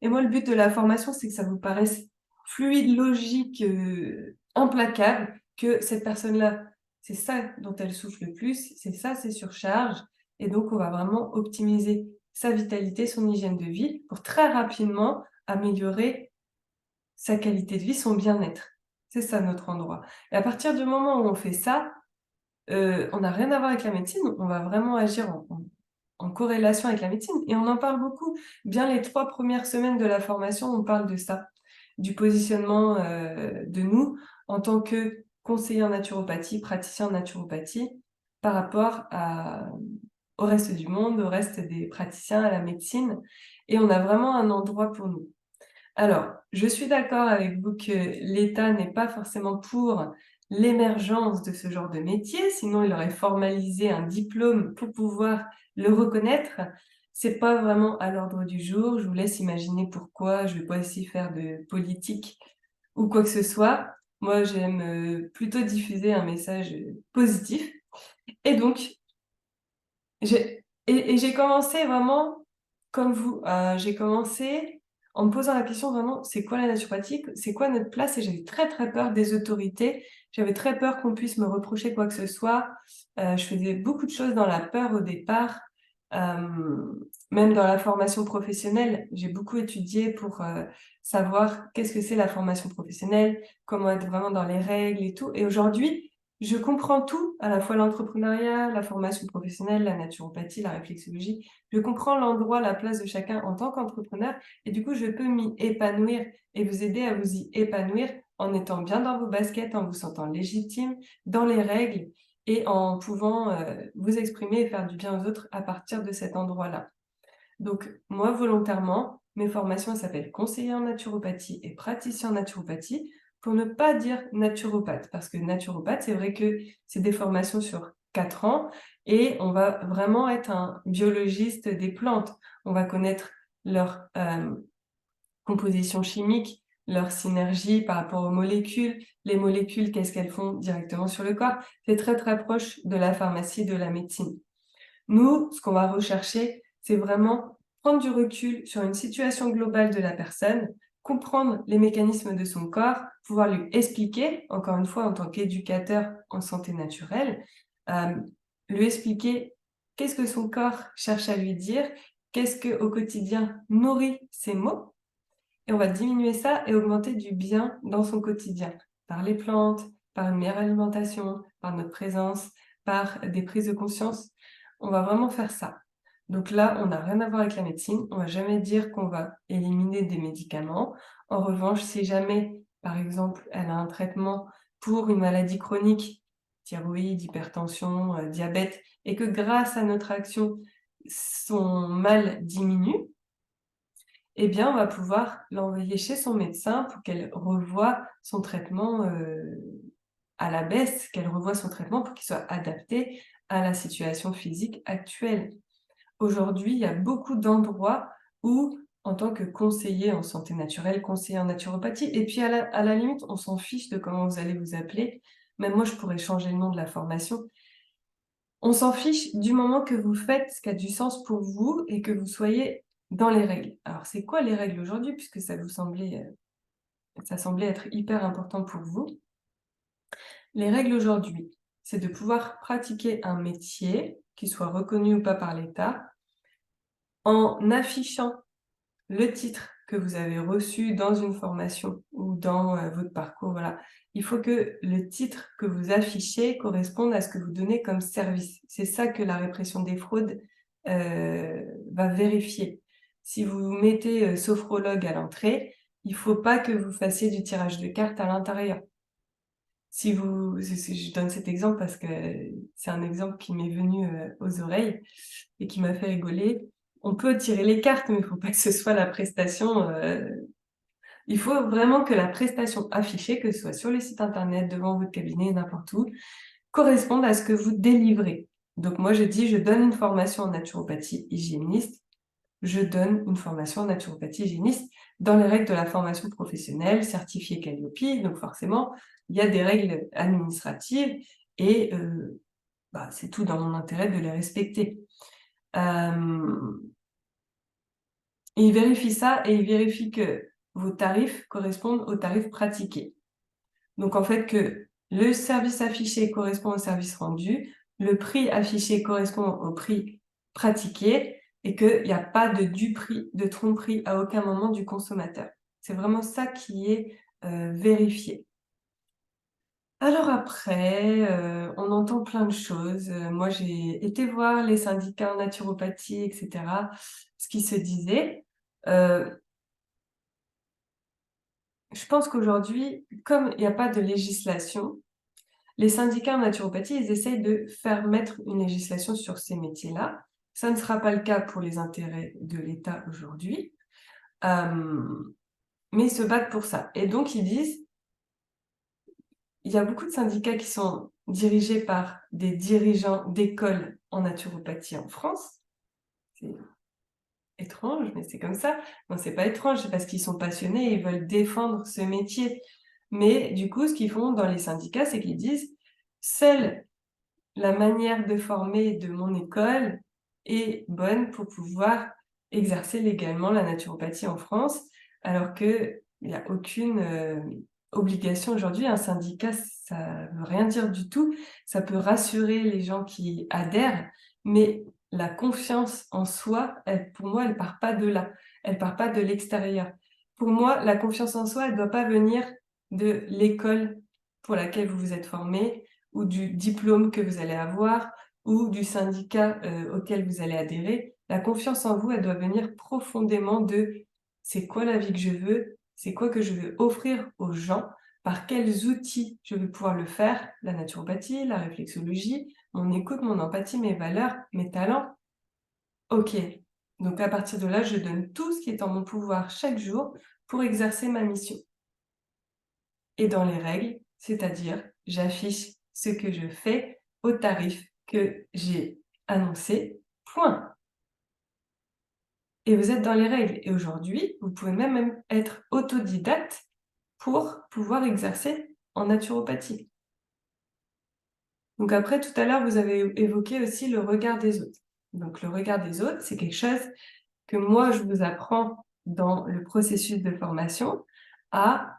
et moi le but de la formation, c'est que ça vous paraisse fluide, logique, implacable, que cette personne-là, c'est ça dont elle souffre le plus, c'est ça, ses surcharges, et donc on va vraiment optimiser sa vitalité, son hygiène de vie, pour très rapidement améliorer sa qualité de vie, son bien-être. C'est ça notre endroit. Et à partir du moment où on fait ça, on n'a rien à voir avec la médecine, on va vraiment agir en corrélation avec la médecine. Et on en parle beaucoup. Bien les 3 premières semaines de la formation, on parle de ça, du positionnement de nous en tant que conseiller en naturopathie, praticien en naturopathie, par rapport au reste du monde, au reste des praticiens, à la médecine. Et on a vraiment un endroit pour nous. Alors, je suis d'accord avec vous que l'État n'est pas forcément pour l'émergence de ce genre de métier, sinon il aurait formalisé un diplôme pour pouvoir le reconnaître. C'est pas vraiment à l'ordre du jour. Je vous laisse imaginer pourquoi. Je vais pas essayer de faire de politique ou quoi que ce soit. Moi, j'aime plutôt diffuser un message positif. Et donc, j'ai commencé vraiment comme vous. J'ai commencé en me posant la question vraiment, c'est quoi la naturopathie? C'est quoi notre place? Et j'avais très, très peur des autorités. J'avais très peur qu'on puisse me reprocher quoi que ce soit. Je faisais beaucoup de choses dans la peur au départ. Même dans la formation professionnelle, j'ai beaucoup étudié pour savoir qu'est-ce que c'est la formation professionnelle, comment être vraiment dans les règles et tout. Et aujourd'hui, je comprends tout, à la fois l'entrepreneuriat, la formation professionnelle, la naturopathie, la réflexologie. Je comprends l'endroit, la place de chacun en tant qu'entrepreneur et du coup, je peux m'y épanouir et vous aider à vous y épanouir en étant bien dans vos baskets, en vous sentant légitime, dans les règles et en pouvant vous exprimer et faire du bien aux autres à partir de cet endroit-là. Donc, moi, volontairement, mes formations elles s'appellent conseiller en naturopathie et praticien en naturopathie pour ne pas dire naturopathe. Parce que naturopathe, c'est vrai que c'est des formations sur 4 ans et on va vraiment être un biologiste des plantes. On va connaître leur composition chimique, leur synergie par rapport aux molécules. Les molécules, qu'est-ce qu'elles font directement sur le corps? C'est très, très proche de la pharmacie, de la médecine. Nous, ce qu'on va rechercher, c'est vraiment prendre du recul sur une situation globale de la personne, comprendre les mécanismes de son corps, pouvoir lui expliquer, encore une fois en tant qu'éducateur en santé naturelle, euh, lui expliquer qu'est-ce que son corps cherche à lui dire, qu'est-ce que au quotidien nourrit ses mots, et on va diminuer ça et augmenter du bien dans son quotidien, par les plantes, par une meilleure alimentation, par notre présence, par des prises de conscience. On va vraiment faire ça. Donc là, on n'a rien à voir avec la médecine. On va jamais dire qu'on va éliminer des médicaments. En revanche, si jamais, par exemple, elle a un traitement pour une maladie chronique, thyroïde, hypertension, diabète, et que grâce à notre action, son mal diminue, eh bien, on va pouvoir l'envoyer chez son médecin pour qu'elle revoie son traitement à la baisse, qu'elle revoie son traitement pour qu'il soit adapté à la situation physique actuelle. Aujourd'hui, il y a beaucoup d'endroits où, en tant que conseiller en santé naturelle, conseiller en naturopathie, et puis à la limite, on s'en fiche de comment vous allez vous appeler. Même moi, je pourrais changer le nom de la formation. On s'en fiche du moment que vous faites ce qui a du sens pour vous et que vous soyez dans les règles. Alors, c'est quoi les règles aujourd'hui, puisque ça semblait être hyper important pour vous? Les règles aujourd'hui, c'est de pouvoir pratiquer un métier, qui soit reconnu ou pas par l'État, en affichant le titre que vous avez reçu dans une formation ou dans votre parcours, voilà. Il faut que le titre que vous affichez corresponde à ce que vous donnez comme service. C'est ça que la répression des fraudes va vérifier. Si vous mettez sophrologue à l'entrée, il faut pas que vous fassiez du tirage de cartes à l'intérieur. Je donne cet exemple parce que c'est un exemple qui m'est venu aux oreilles et qui m'a fait rigoler. On peut tirer les cartes, mais il ne faut pas que ce soit la prestation. Il faut vraiment que la prestation affichée, que ce soit sur le site internet, devant votre cabinet, n'importe où, corresponde à ce que vous délivrez. Donc moi, je dis, je donne une formation en naturopathie hygiéniste. Je donne une formation en naturopathie hygiéniste dans les règles de la formation professionnelle, certifiée Calliope. Donc forcément, il y a des règles administratives et c'est tout dans mon intérêt de les respecter. Il vérifie ça et il vérifie que vos tarifs correspondent aux tarifs pratiqués. Donc en fait que le service affiché correspond au service rendu, le prix affiché correspond au prix pratiqué et qu'il n'y a pas de du-prix, de tromperie à aucun moment du consommateur. C'est vraiment ça qui est vérifié. Alors après, on entend plein de choses. Moi, j'ai été voir les syndicats en naturopathie et cetera, ce qui se disait. Heu, je pense qu'aujourd'hui, comme il y a pas de législation, les syndicats en naturopathie, ils essayent de faire mettre une législation sur ces métiers-là. Ça ne sera pas le cas pour les intérêts de l'État aujourd'hui, hem, mais ils se battent pour ça et donc ils disent il y a beaucoup de syndicats qui sont dirigés par des dirigeants d'écoles en naturopathie en France. C'est étrange, mais c'est comme ça. Non, c'est pas étrange, c'est parce qu'ils sont passionnés et ils veulent défendre ce métier. Mais du coup, ce qu'ils font dans les syndicats, c'est qu'ils disent: «Seule la manière de former de mon école est bonne pour pouvoir exercer légalement la naturopathie en France, alors qu'il y a aucune, obligation aujourd'hui. Un syndicat, ça veut rien dire du tout. Ça peut rassurer les gens qui adhèrent, mais la confiance en soi, elle, pour moi, elle part pas de là. Elle part pas de l'extérieur. Pour moi, la confiance en soi, elle doit pas venir de l'école pour laquelle vous vous êtes formé, ou du diplôme que vous allez avoir ou du syndicat, auquel vous allez adhérer. La confiance en vous, elle doit venir profondément de: «C'est quoi la vie que je veux? C'est quoi que je veux offrir aux gens? Par quels outils je vais pouvoir le faire?» La naturopathie, la réflexologie, mon écoute, mon empathie, mes valeurs, mes talents. OK, donc à partir de là, je donne tout ce qui est en mon pouvoir chaque jour pour exercer ma mission. Et dans les règles, c'est-à-dire j'affiche ce que je fais au tarif que j'ai annoncé, point. Et vous êtes dans les règles. Et aujourd'hui, vous pouvez même être autodidacte pour pouvoir exercer en naturopathie. Donc après, tout à l'heure, vous avez évoqué aussi le regard des autres. Donc le regard des autres, c'est quelque chose que moi, je vous apprends dans le processus de formation à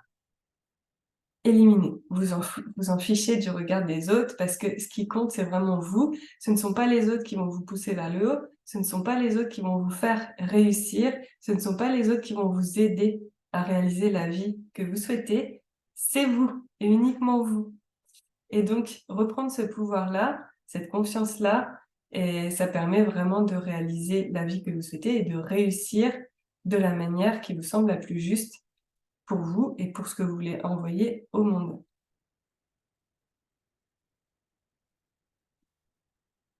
éliminer. Vous en fichez du regard des autres parce que ce qui compte, c'est vraiment vous. Ce ne sont pas les autres qui vont vous pousser vers le haut, ce ne sont pas les autres qui vont vous faire réussir, ce ne sont pas les autres qui vont vous aider à réaliser la vie que vous souhaitez, c'est vous et uniquement vous. Et donc reprendre ce pouvoir-là, cette confiance-là, et ça permet vraiment de réaliser la vie que vous souhaitez et de réussir de la manière qui vous semble la plus juste pour vous et pour ce que vous voulez envoyer au monde.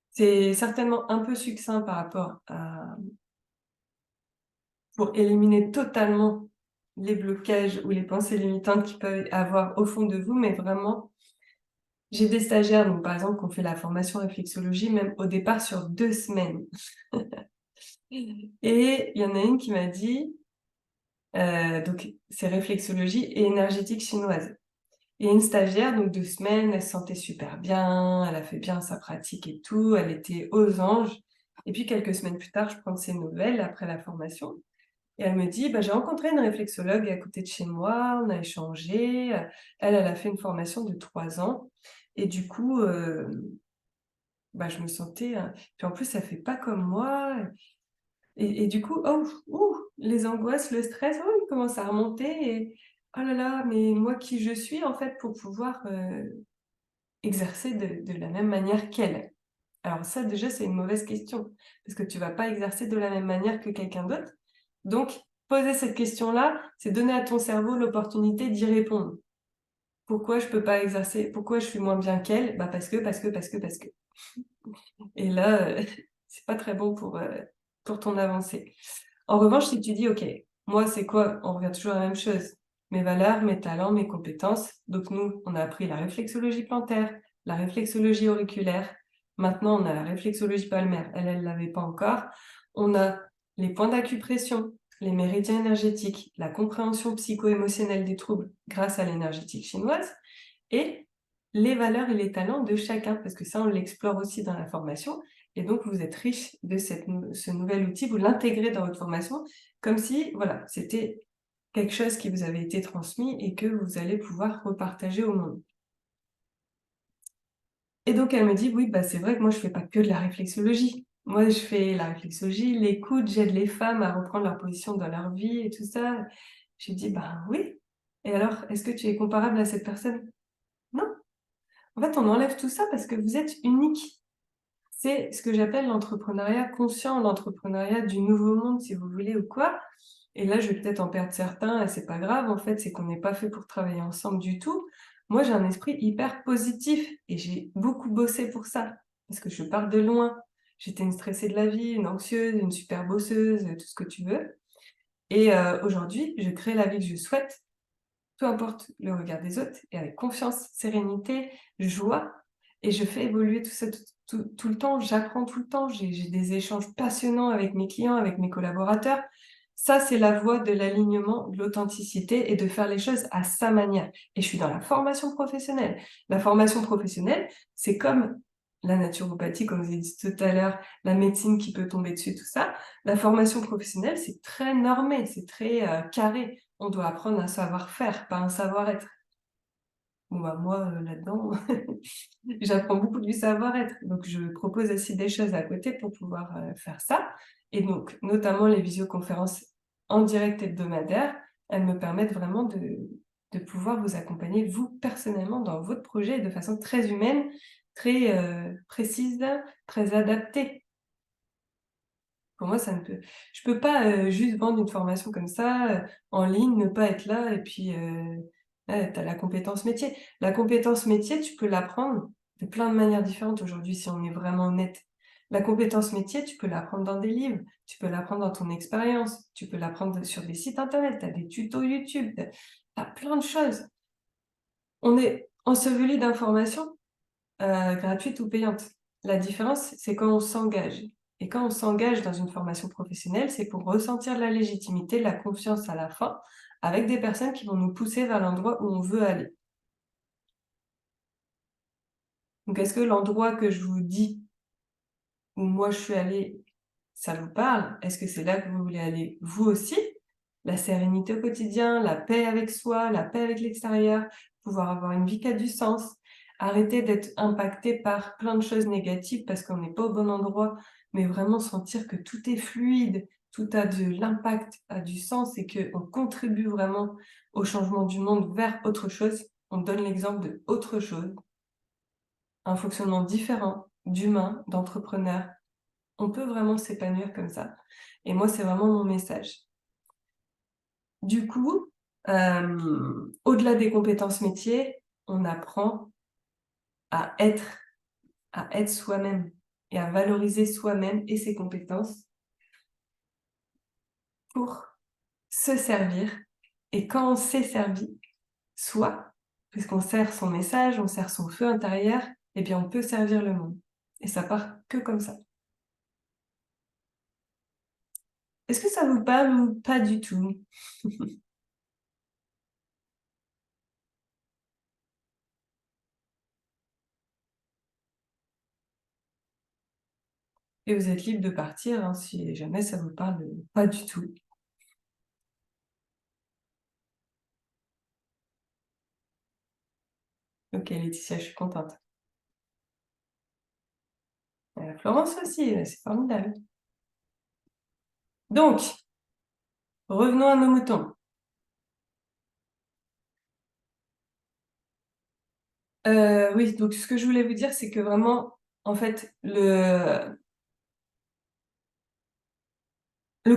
C'est certainement un peu succinct par rapport à pour éliminer totalement les blocages ou les pensées limitantes qu'il peut y avoir au fond de vous, mais vraiment, j'ai des stagiaires, donc par exemple, qui ont fait la formation réflexologie, même au départ sur 2 semaines. Et il y en a une qui m'a dit, donc c'est réflexologie et énergétique chinoise. Et une stagiaire, donc 2 semaines, elle se sentait super bien, elle a fait bien sa pratique et tout, elle était aux anges. Et puis quelques semaines plus tard, je prends de ses nouvelles après la formation et elle me dit: «Bah, j'ai rencontré une réflexologue à côté de chez moi, on a échangé, elle a fait une formation de 3 ans et du coup, bah, je me sentais, puis en plus elle fait pas comme moi et du coup, oh, ouh, les angoisses, le stress, oh, il commence à remonter et oh là là, mais moi qui je suis en fait pour pouvoir, exercer de la même manière qu'elle?» Alors ça déjà, c'est une mauvaise question, parce que tu vas pas exercer de la même manière que quelqu'un d'autre. Donc poser cette question-là, c'est donner à ton cerveau l'opportunité d'y répondre. Pourquoi je peux pas exercer? Pourquoi je suis moins bien qu'elle? Bah, parce que. Et là, c'est pas très bon pour ton avancée. En revanche, si tu dis: «OK, moi, c'est quoi?» On revient toujours à la même chose. Mes valeurs, mes talents, mes compétences. Donc nous, on a appris la réflexologie plantaire, la réflexologie auriculaire. Maintenant, on a la réflexologie palmaire. Elle, elle l'avait pas encore. On a les points d'acupression, les méridiens énergétiques, la compréhension psycho-émotionnelle des troubles grâce à l'énergétique chinoise et les valeurs et les talents de chacun, parce que ça, on l'explore aussi dans la formation. Et donc, vous êtes riche de ce nouvel outil, vous l'intégrez dans votre formation, comme si, voilà, c'était quelque chose qui vous avait été transmis et que vous allez pouvoir repartager au monde. Et donc, elle me dit, oui, bah, c'est vrai que moi, je fais pas que de la réflexologie. Moi, je fais la réflexologie, l'écoute, j'aide les femmes à reprendre leur position dans leur vie et tout ça. Je lui dis, bah oui. Et alors, est-ce que tu es comparable à cette personne? Non. En fait, on enlève tout ça parce que vous êtes unique. C'est ce que j'appelle l'entrepreneuriat conscient, l'entrepreneuriat du nouveau monde, si vous voulez, ou quoi. Et là, je vais peut-être en perdre certains, et c'est pas grave, en fait, c'est qu'on n'est pas fait pour travailler ensemble du tout. Moi, j'ai un esprit hyper positif, et j'ai beaucoup bossé pour ça, parce que je pars de loin. J'étais une stressée de la vie, une anxieuse, une super bosseuse, tout ce que tu veux. Et aujourd'hui, je crée la vie que je souhaite, peu importe le regard des autres, et avec confiance, sérénité, joie, et je fais évoluer tout ça tout le temps, j'apprends tout le temps, j'ai des échanges passionnants avec mes clients, avec mes collaborateurs. Ça, c'est la voie de l'alignement, de l'authenticité et de faire les choses à sa manière. Et je suis dans la formation professionnelle. La formation professionnelle, c'est comme la naturopathie, comme vous avez dit tout à l'heure, la médecine qui peut tomber dessus, tout ça. La formation professionnelle, c'est très normé, c'est très carré. On doit apprendre un savoir-faire, pas un savoir-être. Bon, bah, moi, là-dedans, j'apprends beaucoup du savoir-être. Donc, je propose aussi des choses à côté pour pouvoir faire ça. Et donc, notamment les visioconférences en direct hebdomadaires, elles me permettent vraiment de pouvoir vous accompagner, vous, personnellement, dans votre projet de façon très humaine, très précise, très adaptée. Pour moi, ça ne peut je peux pas, juste vendre une formation comme ça, en ligne, ne pas être là et puis, ouais, tu as la compétence métier. La compétence métier, tu peux l'apprendre de plein de manières différentes aujourd'hui, si on est vraiment honnête. La compétence métier, tu peux l'apprendre dans des livres, tu peux l'apprendre dans ton expérience, tu peux l'apprendre sur des sites internet, tu as des tutos YouTube, tu as plein de choses. On est enseveli d'informations gratuite ou payante. La différence, c'est quand on s'engage. Et quand on s'engage dans une formation professionnelle, c'est pour ressentir de la légitimité, de la confiance à la fin, avec des personnes qui vont nous pousser vers l'endroit où on veut aller. Donc, est-ce que l'endroit que je vous dis, où moi je suis allée, ça vous parle? Est-ce que c'est là que vous voulez aller vous aussi? La sérénité au quotidien, la paix avec soi, la paix avec l'extérieur, pouvoir avoir une vie qui a du sens, arrêter d'être impacté par plein de choses négatives parce qu'on n'est pas au bon endroit, mais vraiment sentir que tout est fluide, tout a de l'impact, a du sens et qu'on contribue vraiment au changement du monde vers autre chose. On donne l'exemple de autre chose, un fonctionnement différent, d'humain, d'entrepreneur. On peut vraiment s'épanouir comme ça. Et moi, c'est vraiment mon message. Du coup, au-delà des compétences métiers, on apprend à être, à être soi-même et à valoriser soi-même et ses compétences pour se servir. Et quand on s'est servi, soi, puisqu'on sert son message, on sert son feu intérieur, eh bien, on peut servir le monde. Et ça part que comme ça. Est-ce que ça vous parle ou pas du tout? Et vous êtes libre de partir hein, si jamais ça vous parle pas du tout. Ok, Laetitia, je suis contente. Florence aussi, c'est formidable. Donc, revenons à nos moutons. Oui, donc ce que je voulais vous dire, c'est que vraiment, en fait, le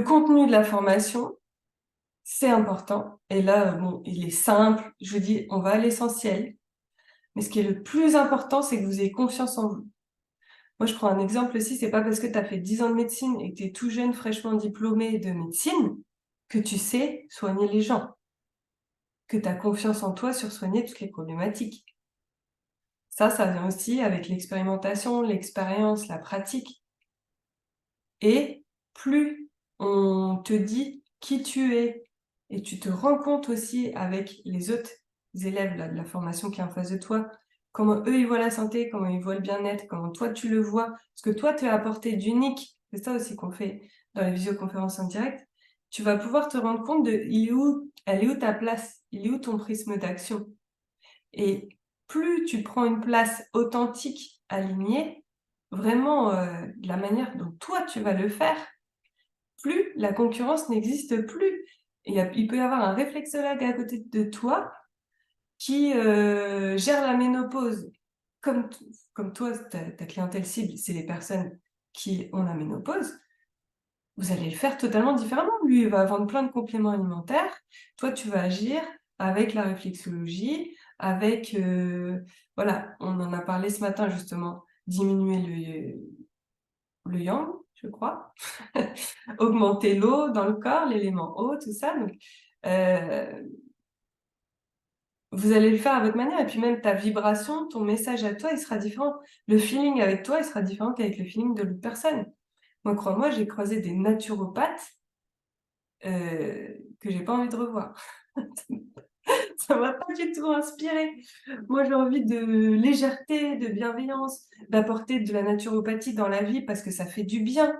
contenu de la formation, c'est important. Et là, bon, il est simple. Je vous dis, on va à l'essentiel. Mais ce qui est le plus important, c'est que vous ayez confiance en vous. Moi, je prends un exemple aussi, c'est pas parce que tu as fait 10 ans de médecine et que tu es tout jeune, fraîchement diplômé de médecine, que tu sais soigner les gens, que tu as confiance en toi sur soigner toutes les problématiques. Ça vient aussi avec l'expérimentation, l'expérience, la pratique. Et plus on te dit qui tu es et tu te rends compte aussi avec les autres élèves là, de la formation qui est en face de toi, comment eux ils voient la santé, comment ils voient le bien-être, comment toi tu le vois, ce que toi tu as apporté d'unique, c'est ça aussi qu'on fait dans les visioconférences en direct, tu vas pouvoir te rendre compte de elle est où ta place, il est où ton prisme d'action. Et plus tu prends une place authentique, alignée, vraiment de la manière dont toi tu vas le faire, plus la concurrence n'existe plus. Et il peut y avoir un réflexologue à côté de toi qui gère la ménopause. comme toi, ta clientèle cible, c'est les personnes qui ont la ménopause, vous allez le faire totalement différemment. Lui, il va vendre plein de compléments alimentaires. Toi, tu vas agir avec la réflexologie, avec, voilà, on en a parlé ce matin justement, diminuer le yang, je crois, augmenter l'eau dans le corps, l'élément eau, tout ça. Donc, vous allez le faire à votre manière et puis même ta vibration, ton message à toi, il sera différent. Le feeling avec toi, il sera différent qu'avec le feeling de l'autre personne. Moi, crois-moi, j'ai croisé des naturopathes que j'ai pas envie de revoir. Ça m'a pas du tout inspiré. Moi, j'ai envie de légèreté, de bienveillance, d'apporter de la naturopathie dans la vie parce que ça fait du bien,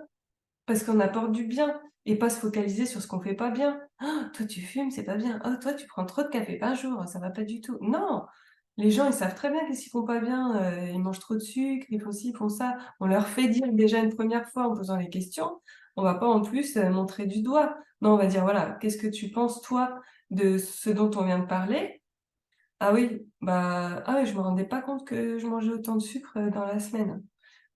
parce qu'on apporte du bien et pas se focaliser sur ce qu'on fait pas bien. «Ah, toi tu fumes, c'est pas bien. Ah, toi tu prends trop de café par jour, ça va pas du tout». Non! Les gens, ils savent très bien qu'est-ce qu'ils font pas bien, ils mangent trop de sucre, ils font ci, ils font ça. On leur fait dire déjà une première fois en posant les questions. On va pas en plus, montrer du doigt. Non, on va dire: «Voilà, qu'est-ce que tu penses toi de ce dont on vient de parler? Ah oui, bah, ah oui, je me rendais pas compte que je mangeais autant de sucre, dans la semaine».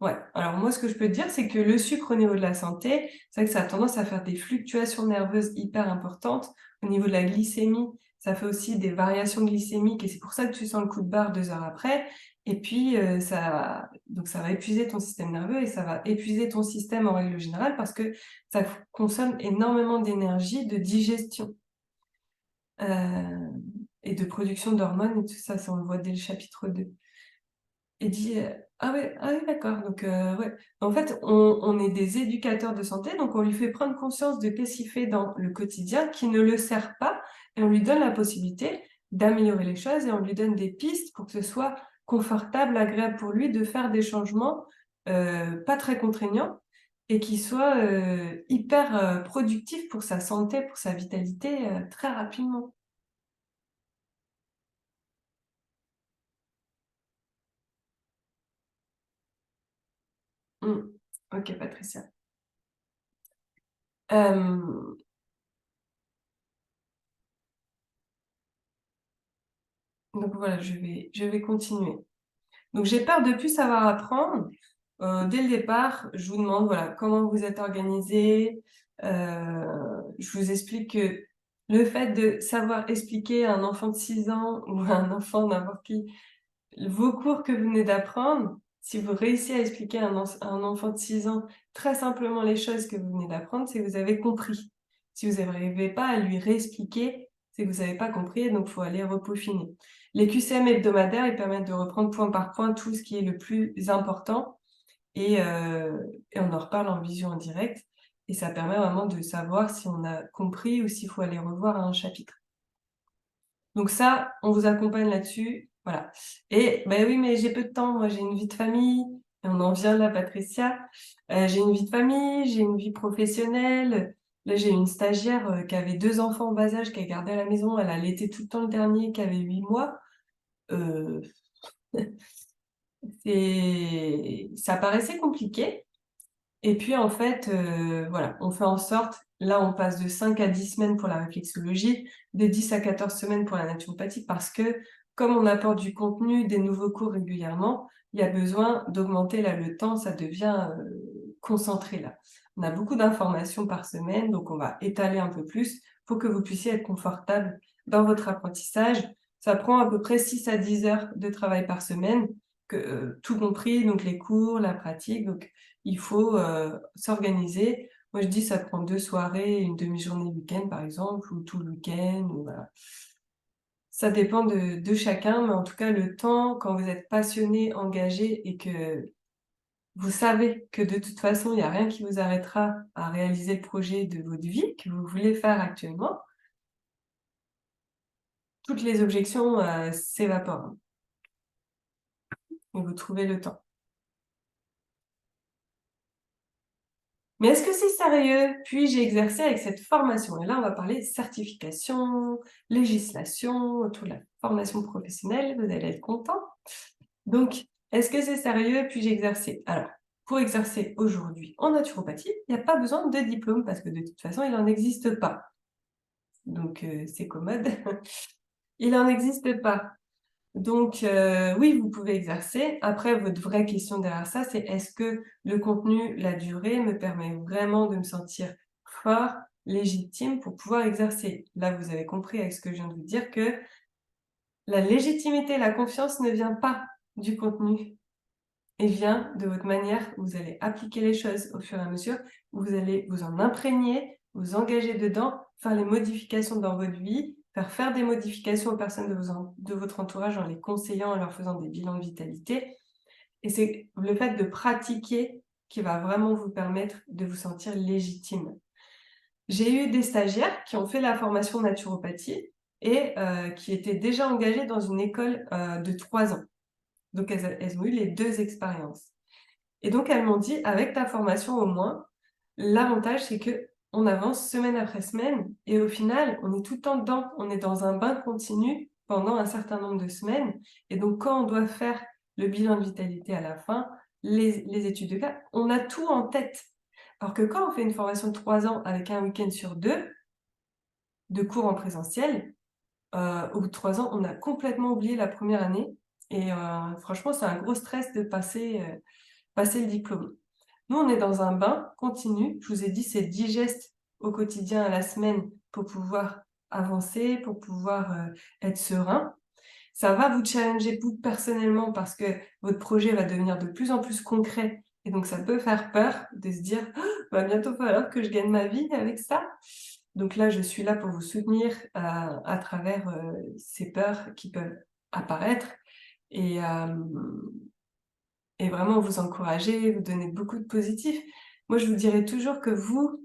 Ouais, alors moi, ce que je peux te dire, c'est que le sucre au niveau de la santé, c'est vrai que ça a tendance à faire des fluctuations nerveuses hyper importantes. Au niveau de la glycémie, ça fait aussi des variations glycémiques et c'est pour ça que tu sens le coup de barre 2 heures après. Et puis, ça va épuiser ton système nerveux et ça va épuiser ton système en règle générale parce que ça consomme énormément d'énergie de digestion, heu et de production d'hormones et tout ça. Ça, on le voit dès le chapitre 2. Et dit, ah oui d'accord, donc ouais. En fait, on est des éducateurs de santé, donc on lui fait prendre conscience de qu'est-ce qu'il fait dans le quotidien qui ne le sert pas et on lui donne la possibilité d'améliorer les choses et on lui donne des pistes pour que ce soit confortable, agréable pour lui de faire des changements, pas très contraignants et qui soient, hyper, productifs pour sa santé, pour sa vitalité, très rapidement. Mmh. OK Patricia. Hem Donc voilà, je vais continuer. Donc j'ai peur de plus savoir apprendre. Dès le départ, je vous demande, voilà, comment vous êtes organisés. Je vous explique que le fait de savoir expliquer à un enfant de 6 ans ou à un enfant n'importe qui, vos cours que vous venez d'apprendre, si vous réussissez à expliquer à un enfant de 6 ans très simplement les choses que vous venez d'apprendre, c'est que vous avez compris. Si vous n'arrivez pas à lui réexpliquer, c'est que vous n'avez pas compris et donc il faut aller repeaufiner. Les QCM hebdomadaires, ils permettent de reprendre point par point tout ce qui est le plus important et on en reparle en vision en direct et ça permet vraiment de savoir si on a compris ou s'il faut aller revoir un chapitre. Donc ça, on vous accompagne là-dessus, voilà. Et ben oui, mais j'ai peu de temps, moi j'ai une vie de famille et on en vient là, Patricia. J'ai une vie de famille, j'ai une vie professionnelle. Là, j'ai une stagiaire, qui avait 2 enfants en bas âge, qui a gardé à la maison. Elle a allaité tout le temps le dernier qui avait 8 mois. Heu, c'est ça paraissait compliqué et puis en fait, voilà, on fait en sorte là, on passe de 5 à 10 semaines pour la réflexologie, de 10 à 14 semaines pour la naturopathie parce que comme on apporte du contenu, des nouveaux cours régulièrement, il y a besoin d'augmenter là le temps, ça devient, concentré là. On a beaucoup d'informations par semaine, donc on va étaler un peu plus pour que vous puissiez être confortable dans votre apprentissage. Ça prend à peu près 6 à 10 heures de travail par semaine que, tout compris, donc les cours, la pratique, donc il faut, s'organiser. Moi, je dis ça prend 2 soirées, une demi-journée le week-end, par exemple, ou tout le week-end, ou voilà. Ça dépend de chacun, mais en tout cas, le temps, quand vous êtes passionné, engagé et que vous savez que de toute façon, il y a rien qui vous arrêtera à réaliser le projet de votre vie que vous voulez faire actuellement, toutes les objections, s'évaporent et vous trouvez le temps. Mais est-ce que c'est sérieux? Puis-je exercer avec cette formation? Et là, on va parler certification, législation, autour de la formation professionnelle, vous allez être content. Donc, est-ce que c'est sérieux? Puis-je exercer? Alors, pour exercer aujourd'hui en naturopathie, il n'y a pas besoin de diplôme parce que de toute façon, il n'en existe pas. Donc, c'est commode. Il n'en existe pas. Donc, oui, vous pouvez exercer. Après, votre vraie question derrière ça, c'est est-ce que le contenu, la durée me permet vraiment de me sentir fort, légitime pour pouvoir exercer? Là, vous avez compris avec ce que je viens de vous dire que la légitimité, la confiance ne vient pas du contenu, elle vient de votre manière où vous allez appliquer les choses au fur et à mesure, où vous allez vous en imprégner, vous engager dedans, faire les modifications dans votre vie, faire des modifications aux personnes de votre entourage en les conseillant, en leur faisant des bilans de vitalité. Et c'est le fait de pratiquer qui va vraiment vous permettre de vous sentir légitime. J'ai eu des stagiaires qui ont fait la formation naturopathie et qui étaient déjà engagés dans une école, de 3 ans. Donc elles ont eu les 2 expériences. Et donc elles m'ont dit: «Avec ta formation au moins, l'avantage c'est qu'on avance semaine après semaine et au final, on est tout le temps dedans. On est dans un bain continu pendant un certain nombre de semaines et donc quand on doit faire le bilan de vitalité à la fin, les études de cas, on a tout en tête. Alors que quand on fait une formation de 3 ans avec un week-end sur 2 de cours en présentiel, au bout de 3 ans, on a complètement oublié la première année et franchement, c'est un gros stress de passer le diplôme. Nous, on est dans un bain continu. Je vous ai dit, c'est 10 gestes au quotidien à la semaine pour pouvoir avancer, pour pouvoir, être serein. Ça va vous challenger vous personnellement parce que votre projet va devenir de plus en plus concret et donc ça peut faire peur de se dire: «Oh, va bientôt falloir que je gagne ma vie avec ça». Donc là, je suis là pour vous soutenir, à travers, ces peurs qui peuvent apparaître et vraiment vous encourager, vous donner beaucoup de positif. Moi, je vous dirais toujours que vous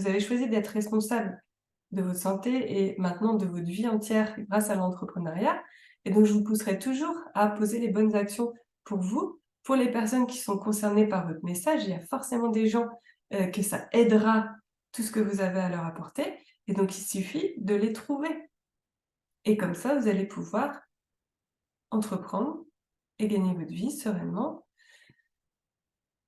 avez choisi d'être responsable de votre santé et maintenant de votre vie entière grâce à l'entrepreneuriat et donc je vous pousserai toujours à poser les bonnes actions pour vous. Pour les personnes qui sont concernées par votre message, il y a forcément des gens, que ça aidera tout ce que vous avez à leur apporter et donc il suffit de les trouver et comme ça, vous allez pouvoir entreprendre et gagner votre vie sereinement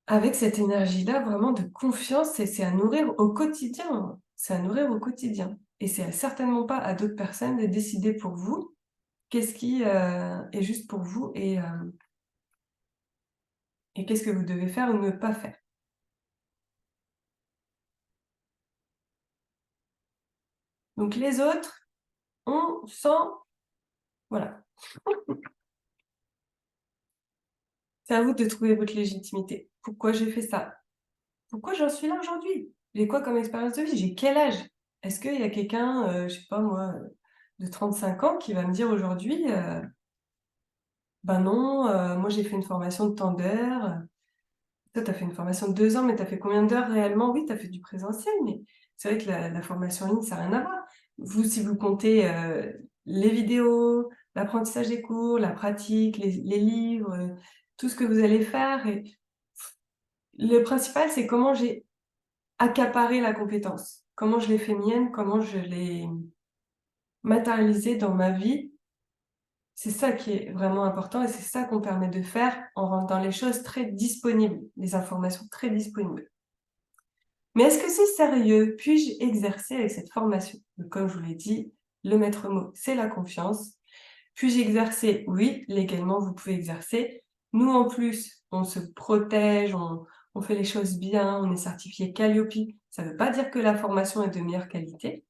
avec cette énergie-là vraiment de confiance et c'est à nourrir au quotidien, hein. C'est à nourrir au quotidien et c'est certainement pas à d'autres personnes de décider pour vous qu'est-ce qui, est juste pour vous et qu'est-ce que vous devez faire ou ne pas faire. Donc les autres, on s'en voilà, c'est à vous de trouver votre légitimité. Pourquoi j'ai fait ça? Pourquoi j'en suis là aujourd'hui? J'ai quoi comme expérience de vie? J'ai quel âge? Est-ce qu'il y a quelqu'un, je sais pas moi, de 35 ans qui va me dire aujourd'hui, «Ben non, moi j'ai fait une formation de tant d'heures». Toi, tu as fait une formation de 2 ans, mais tu as fait combien d'heures réellement? Oui, tu as fait du présentiel, mais c'est vrai que la formation en ligne, ça a rien à voir. Vous, si vous comptez, les vidéos, l'apprentissage des cours, la pratique, les livres, tout ce que vous allez faire et le principal, c'est comment j'ai accaparé la compétence. Comment je l'ai fait mienne, comment je l'ai matérialisée dans ma vie. C'est ça qui est vraiment important et c'est ça qu'on permet de faire en rendant les choses très disponibles, les informations très disponibles. Mais est-ce que c'est sérieux? Puis-je exercer avec cette formation? Donc, comme je vous l'ai dit, le maître mot, c'est la confiance. Puis-je exercer? Oui, légalement, vous pouvez exercer. Nous, en plus, on se protège, on fait les choses bien, on est certifié Calliope. Ça ne veut pas dire que la formation est de meilleure qualité,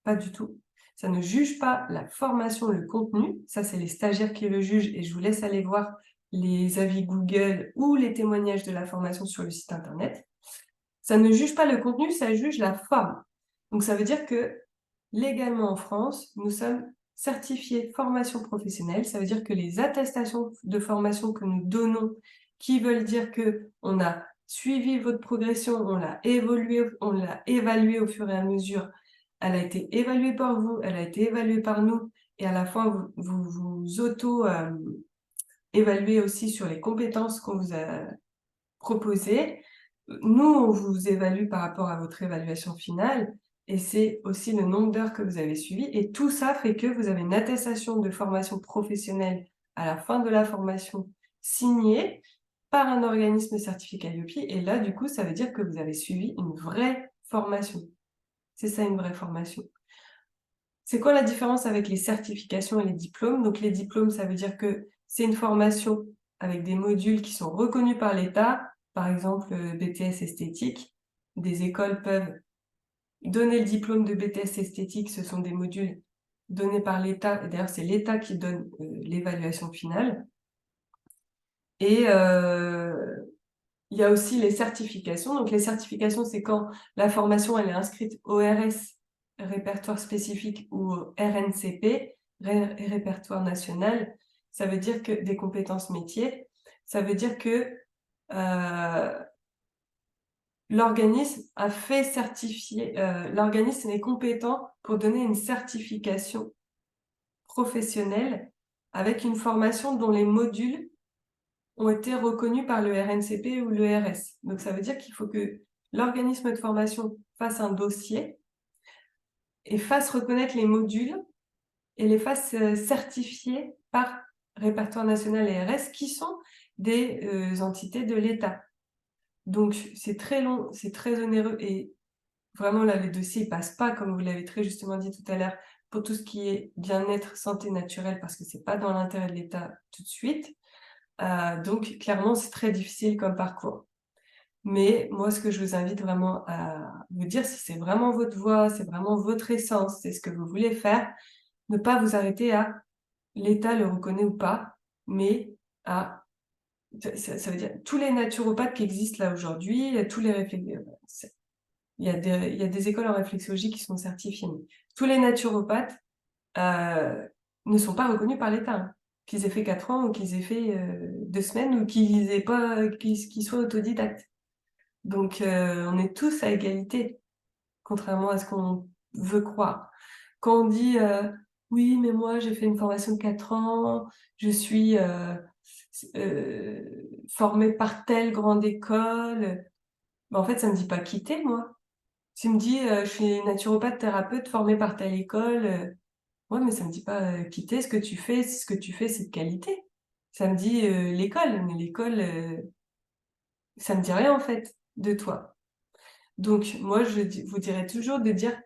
pas du tout. Ça ne juge pas la formation, le contenu. Ça, c'est les stagiaires qui le jugent et je vous laisse aller voir les avis Google ou les témoignages de la formation sur le site internet. Ça ne juge pas le contenu, ça juge la forme. Donc ça veut dire que légalement en France, nous sommes certifiés formation professionnelle. Ça veut dire que les attestations de formation que nous donnons, qui veulent dire que on a suivi votre progression, on l'a évalué au fur et à mesure, elle a été évaluée par vous, elle a été évaluée par nous et à la fin vous auto, évaluez aussi sur les compétences qu'on vous a proposées. Nous, on vous évalue par rapport à votre évaluation finale et c'est aussi le nombre d'heures que vous avez suivies et tout ça fait que vous avez une attestation de formation professionnelle à la fin de la formation signée par un organisme certifié Calliope et là, du coup, ça veut dire que vous avez suivi une vraie formation. C'est ça une vraie formation. C'est quoi la différence avec les certifications et les diplômes? Donc les diplômes, ça veut dire que c'est une formation avec des modules qui sont reconnus par l'État, par exemple BTS esthétique. Des écoles peuvent donner le diplôme de BTS esthétique, ce sont des modules donnés par l'État, et d'ailleurs c'est l'État qui donne l'évaluation finale. Et il y a aussi les certifications. Donc les certifications, c'est quand la formation elle est inscrite au RS, répertoire spécifique, ou au RNCP, répertoire national. Ça veut dire que des compétences métiers, ça veut dire que l'organisme a fait certifier, l'organisme est compétent pour donner une certification professionnelle avec une formation dont les modules ont été reconnus par le RNCP ou le RS. Donc ça veut dire qu'il faut que l'organisme de formation fasse un dossier et fasse reconnaître les modules et les fasse certifier par répertoire national et RS, qui sont des entités de l'État. Donc c'est très long, c'est très onéreux, et vraiment là les dossiers ne passent pas, comme vous l'avez très justement dit tout à l'heure, pour tout ce qui est bien-être, santé naturelle, parce que c'est pas dans l'intérêt de l'État tout de suite. Donc clairement c'est très difficile comme parcours. Mais moi, ce que je vous invite vraiment à vous dire, si c'est vraiment votre voie, c'est vraiment votre essence, c'est ce que vous voulez faire, ne pas vous arrêter à l'État le reconnaît ou pas, mais à ça veut dire tous les naturopathes qui existent là aujourd'hui, tous les il y a des écoles en réflexologie qui sont certifiées. Mais tous les naturopathes ne sont pas reconnus par l'État, hein. Qu'ils aient fait 4 ans ou qu'ils aient fait 2 semaines, ou qu'ils aient pas, qu'ils soient autodidactes. Donc on est tous à égalité, contrairement à ce qu'on veut croire. Quand on dit oui, mais moi j'ai fait une formation de 4 ans, je suis formée par telle grande école, ben, en fait ça me dit pas quitter, moi. Tu me dis je suis naturopathe thérapeute formée par telle école, ouais, mais ça me dit pas quitter ce que tu fais, si ce que tu fais c'est de qualité. Ça me dit l'école, mais l'école, ça me dit rien en fait de toi. Donc, moi, vous dirais toujours de dire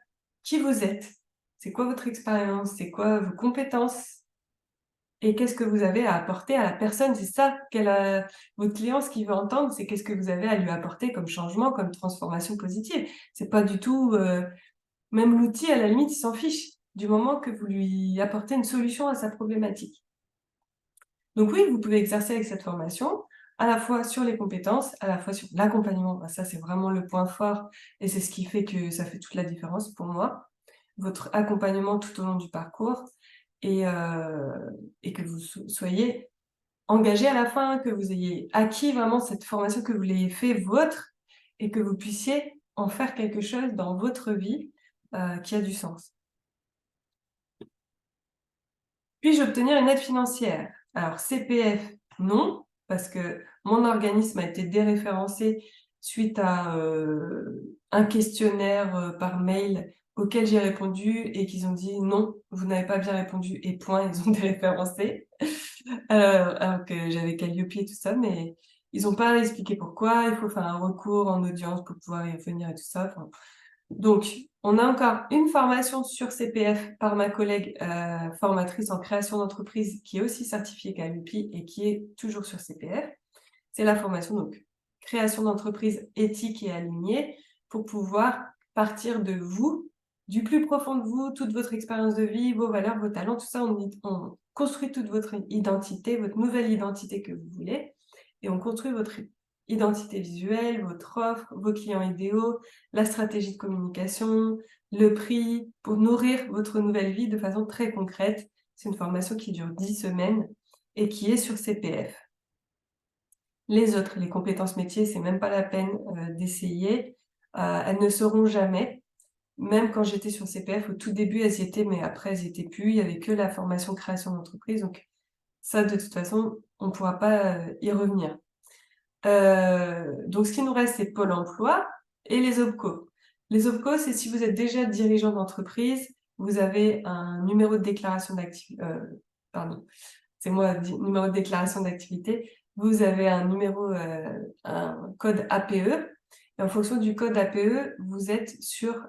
qui vous êtes, c'est quoi votre expérience, c'est quoi vos compétences, et qu'est-ce que vous avez à apporter à la personne. C'est ça votre client, ce qu'il veut entendre, c'est qu'est-ce que vous avez à lui apporter comme changement, comme transformation positive. C'est pas du tout, même l'outil, à la limite, il s'en fiche, du moment que vous lui apportez une solution à sa problématique. Donc oui, vous pouvez exercer avec cette formation, à la fois sur les compétences, à la fois sur l'accompagnement. Ben, ça, c'est vraiment le point fort, et c'est ce qui fait que ça fait toute la différence pour moi. Votre accompagnement tout au long du parcours, et, et que vous soyez engagé à la fin, que vous ayez acquis vraiment cette formation, que vous l'ayez fait vôtre, et que vous puissiez en faire quelque chose dans votre vie qui a du sens. Puis-je obtenir une aide financière? Alors, CPF, non, parce que mon organisme a été déréférencé suite à un questionnaire par mail auquel j'ai répondu, et qu'ils ont dit non, vous n'avez pas bien répondu, et point, ils ont déréférencé. Alors que j'avais Calliope et tout ça, mais ils n'ont pas expliqué pourquoi. Il faut faire un recours en audience pour pouvoir y revenir et tout ça. Enfin, donc, on a encore une formation sur CPF par ma collègue formatrice en création d'entreprise, qui est aussi certifiée Calliope et qui est toujours sur CPF. C'est la formation donc création d'entreprise éthique et alignée, pour pouvoir partir de vous, du plus profond de vous, toute votre expérience de vie, vos valeurs, vos talents, tout ça, on construit toute votre identité, votre nouvelle identité que vous voulez, et on construit votre identité visuelle, votre offre, vos clients idéaux, la stratégie de communication, le prix, pour nourrir votre nouvelle vie de façon très concrète. C'est une formation qui dure 10 semaines et qui est sur CPF. Les autres, les compétences métiers, c'est même pas la peine d'essayer. Elles ne seront jamais. Même quand j'étais sur CPF, au tout début, elles y étaient, mais après, elles n'y étaient plus. Il n'y avait que la formation création d'entreprise. Donc ça, de toute façon, on ne pourra pas y revenir. Donc ce qui nous reste, c'est Pôle emploi et les OPCO. Les OPCO, c'est si vous êtes déjà dirigeant d'entreprise, vous avez un numéro de déclaration d'activité, pardon, c'est moi, numéro de déclaration d'activité, vous avez un numéro, un code APE, et en fonction du code APE, vous êtes sur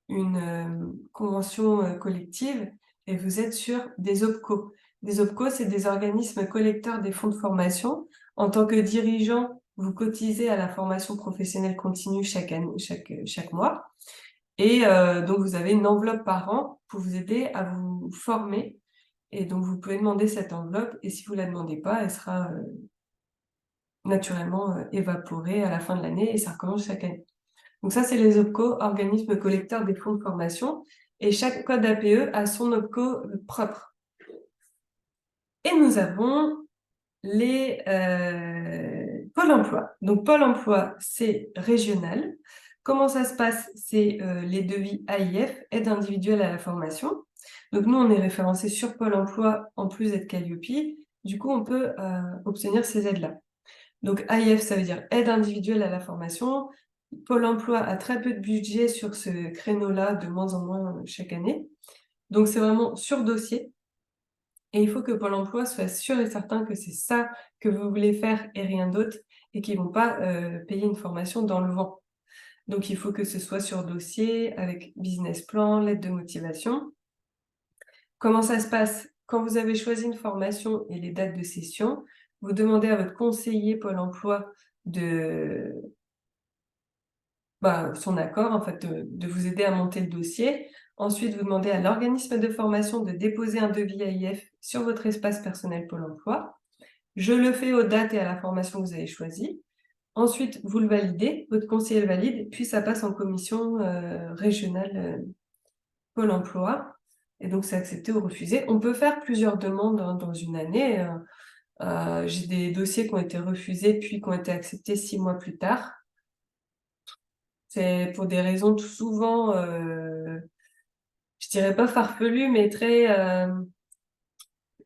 une convention collective et vous êtes sur des OPCO. Des OPCO, c'est des organismes collecteurs des fonds de formation. En tant que dirigeant, vous cotisez à la formation professionnelle continue chaque mois. Et donc, vous avez une enveloppe par an pour vous aider à vous former. Et donc, vous pouvez demander cette enveloppe. Et si vous ne la demandez pas, elle sera naturellement évaporée à la fin de l'année et ça recommence chaque année. Donc ça, c'est les OPCO, organismes collecteurs des fonds de formation. Et chaque code APE a son OPCO propre. Et nous avons les Pôle emploi. Donc Pôle emploi, c'est régional. Comment ça se passe? C'est les devis AIF, aide individuelle à la formation. Donc nous, on est référencé sur Pôle emploi en plus d'être Calliope. Du coup, on peut obtenir ces aides-là. Donc AIF, ça veut dire aide individuelle à la formation. Pôle emploi a très peu de budget sur ce créneau-là, de moins en moins chaque année. Donc c'est vraiment sur dossier. Et il faut que Pôle emploi soit sûr et certain que c'est ça que vous voulez faire et rien d'autre, et qu'ils ne vont pas payer une formation dans le vent. Donc il faut que ce soit sur dossier, avec business plan, lettre de motivation. Comment ça se passe? Quand vous avez choisi une formation et les dates de session, vous demandez à votre conseiller Pôle emploi son accord, en fait, de vous aider à monter le dossier. Ensuite, vous demandez à l'organisme de formation de déposer un devis AIF sur votre espace personnel Pôle emploi. Je le fais aux dates et à la formation que vous avez choisie. Ensuite, vous le validez, votre conseiller le valide, puis ça passe en commission régionale Pôle emploi. Et donc, c'est accepté ou refusé. On peut faire plusieurs demandes dans une année. J'ai des dossiers qui ont été refusés, puis qui ont été acceptés 6 mois plus tard. C'est pour des raisons tout souvent, je dirais pas farfelues, mais très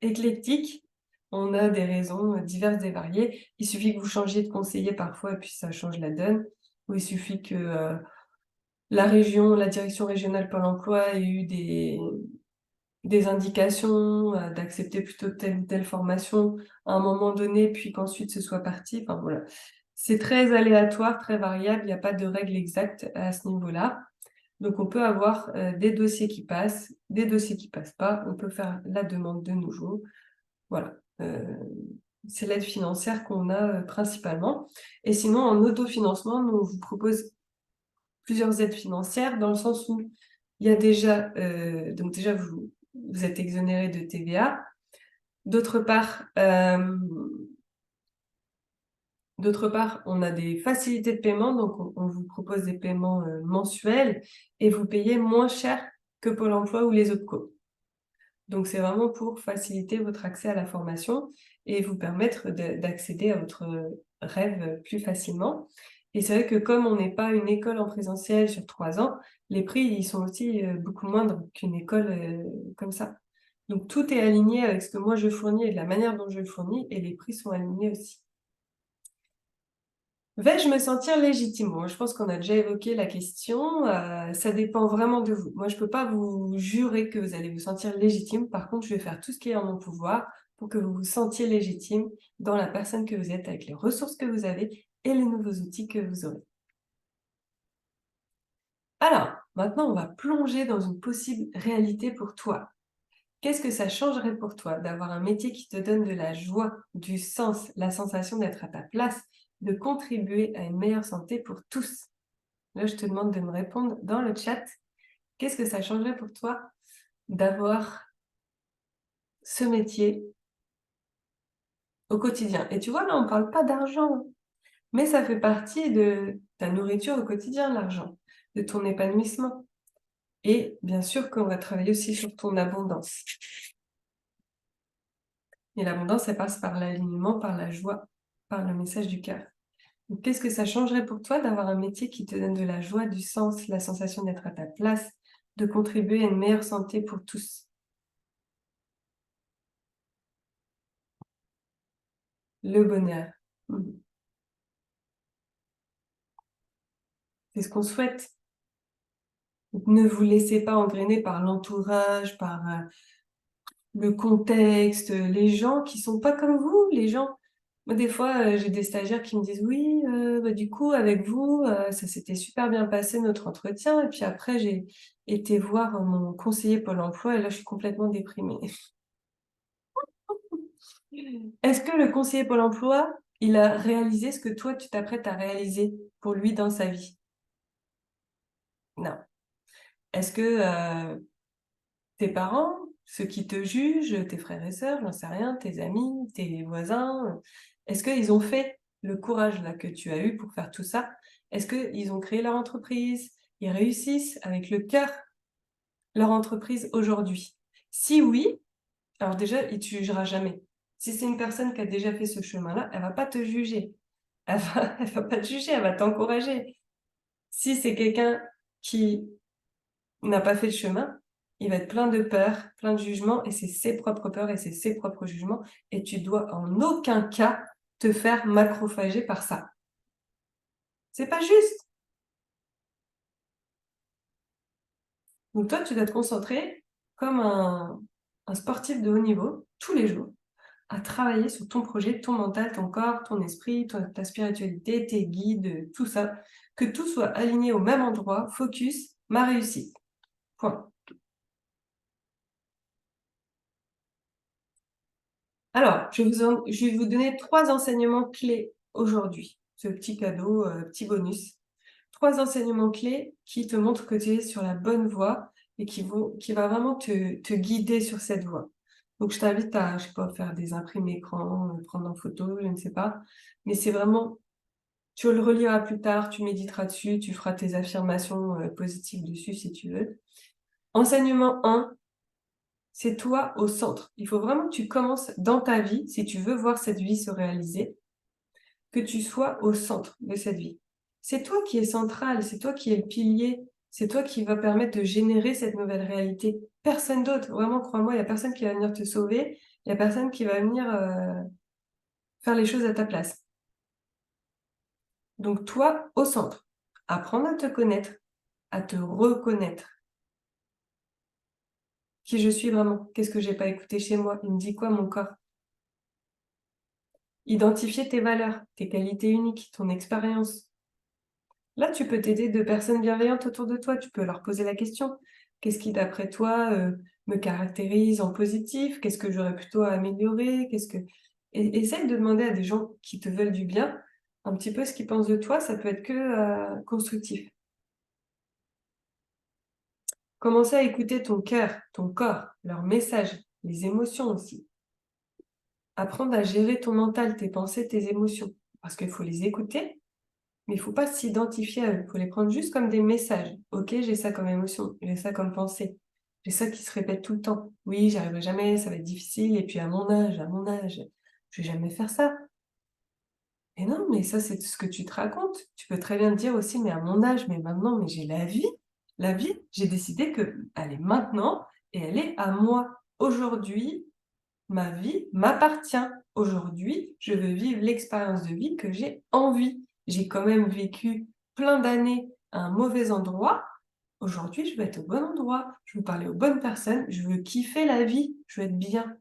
éclectiques. On a des raisons diverses et variées. Il suffit que vous changiez de conseiller parfois et puis ça change la donne. Ou il suffit que la direction régionale Pôle emploi ait eu des indications d'accepter plutôt telle ou telle formation à un moment donné, puis qu'ensuite ce soit parti. Enfin voilà. C'est très aléatoire, très variable, il n'y a pas de règle exacte à ce niveau-là. Donc on peut avoir des dossiers qui passent, des dossiers qui passent pas, on peut faire la demande de nouveau. Voilà. C'est l'aide financière qu'on a principalement. Et sinon, en autofinancement, nous, on vous propose plusieurs aides financières dans le sens où il y a déjà, donc déjà vous êtes exonéré de TVA. D'autre part, on a des facilités de paiement, donc on vous propose des paiements mensuels et vous payez moins cher que Pôle emploi ou les OPCO. Donc c'est vraiment pour faciliter votre accès à la formation et vous permettre d'accéder à votre rêve plus facilement. Et c'est vrai que comme on n'est pas une école en présentiel sur 3 ans, les prix ils sont aussi beaucoup moindres qu'une école comme ça. Donc tout est aligné avec ce que moi je fournis et de la manière dont je le fournis et les prix sont alignés aussi. Vais-je me sentir légitime? Bon, je pense qu'on a déjà évoqué la question. Ça dépend vraiment de vous. Moi, je ne peux pas vous jurer que vous allez vous sentir légitime. Par contre, je vais faire tout ce qui est en mon pouvoir pour que vous vous sentiez légitime dans la personne que vous êtes, avec les ressources que vous avez et les nouveaux outils que vous aurez. Alors, maintenant, on va plonger dans une possible réalité pour toi. Qu'est-ce que ça changerait pour toi d'avoir un métier qui te donne de la joie, du sens, la sensation d'être à ta place, de contribuer à une meilleure santé pour tous? Là, je te demande de me répondre dans le chat. Qu'est-ce que ça changerait pour toi d'avoir ce métier au quotidien? Et tu vois, là, on ne parle pas d'argent, mais ça fait partie de ta nourriture au quotidien, l'argent, de ton épanouissement. Et bien sûr qu'on va travailler aussi sur ton abondance. Et l'abondance, elle passe par l'alignement, par la joie, par le message du cœur. Donc, qu'est-ce que ça changerait pour toi d'avoir un métier qui te donne de la joie, du sens, la sensation d'être à ta place, de contribuer à une meilleure santé pour tous? Le bonheur. C'est ce qu'on souhaite. Donc, ne vous laissez pas engrainer par l'entourage, par le contexte, les gens qui sont pas comme vous, les gens. Moi, des fois, j'ai des stagiaires qui me disent: «Oui, bah, du coup, avec vous, ça s'était super bien passé notre entretien et puis après j'ai été voir, mon conseiller Pôle emploi et là, je suis complètement déprimée». Est-ce que le conseiller Pôle emploi, il a réalisé ce que toi, tu t'apprêtes à réaliser pour lui dans sa vie? Non. Est-ce que, tes parents, ceux qui te jugent, tes frères et sœurs, j'en sais rien, tes amis, tes voisins, est-ce qu'ils ont fait le courage là que tu as eu pour faire tout ça? Est-ce qu'ils ont créé leur entreprise? Ils réussissent avec le cœur leur entreprise aujourd'hui? Si oui, alors déjà, il te jugera jamais. Si c'est une personne qui a déjà fait ce chemin-là, elle va pas te juger. Elle va pas te juger, elle va t'encourager. Si c'est quelqu'un qui n'a pas fait le chemin, il va être plein de peur, plein de jugement et c'est ses propres peurs et c'est ses propres jugements et tu dois en aucun cas te faire macrophager par ça. C'est pas juste. Donc toi, tu dois te concentrer comme un sportif de haut niveau, tous les jours, à travailler sur ton projet, ton mental, ton corps, ton esprit, ta spiritualité, tes guides, tout ça. Que tout soit aligné au même endroit, focus, ma réussite. Point. Alors, je vais vous donner 3 enseignements clés aujourd'hui. Ce petit cadeau, petit bonus. 3 enseignements clés qui te montrent que tu es sur la bonne voie et qui va vraiment te guider sur cette voie. Donc je t'invite à, je sais pas, faire des imprimés écran, prendre en photo, je ne sais pas. Mais c'est vraiment tu le reliras plus tard, tu méditeras dessus, tu feras tes affirmations, positives dessus si tu veux. Enseignement 1, c'est toi au centre. Il faut vraiment que tu commences dans ta vie, si tu veux voir cette vie se réaliser, que tu sois au centre de cette vie. C'est toi qui es central, c'est toi qui es le pilier, c'est toi qui va permettre de générer cette nouvelle réalité. Personne d'autre, vraiment, crois-moi, il y a personne qui va venir te sauver, il y a personne qui va venir, faire les choses à ta place. Donc toi, au centre. Apprendre à te connaître, à te reconnaître. Qui je suis vraiment? Qu'est-ce que j'ai pas écouté chez moi? Il me dit quoi mon corps? Identifier tes valeurs, tes qualités uniques, ton expérience. Là, tu peux t'aider de personnes bienveillantes autour de toi. Tu peux leur poser la question. Qu'est-ce qui, d'après toi, me caractérise en positif? Qu'est-ce que j'aurais plutôt à améliorer? Essaye de demander à des gens qui te veulent du bien, un petit peu ce qu'ils pensent de toi. Ça peut être que, constructif. Commencer à écouter ton cœur, ton corps, leurs messages, les émotions aussi. Apprendre à gérer ton mental, tes pensées, tes émotions. Parce qu'il faut les écouter, mais il faut pas s'identifier à eux. Il faut les prendre juste comme des messages. OK, j'ai ça comme émotion, j'ai ça comme pensée. J'ai ça qui se répète tout le temps. Oui, j'y arriverai jamais, ça va être difficile et puis à mon âge, je vais jamais faire ça. Et non, mais ça, c'est ce que tu te racontes. Tu peux très bien te dire aussi: «Mais à mon âge, mais maintenant, mais j'ai la vie. La vie, j'ai décidé qu'elle est maintenant et elle est à moi. Aujourd'hui, ma vie m'appartient. Aujourd'hui, je veux vivre l'expérience de vie que j'ai envie. J'ai quand même vécu plein d'années à un mauvais endroit. Aujourd'hui, je veux être au bon endroit. Je veux parler aux bonnes personnes. Je veux kiffer la vie. Je veux être bien».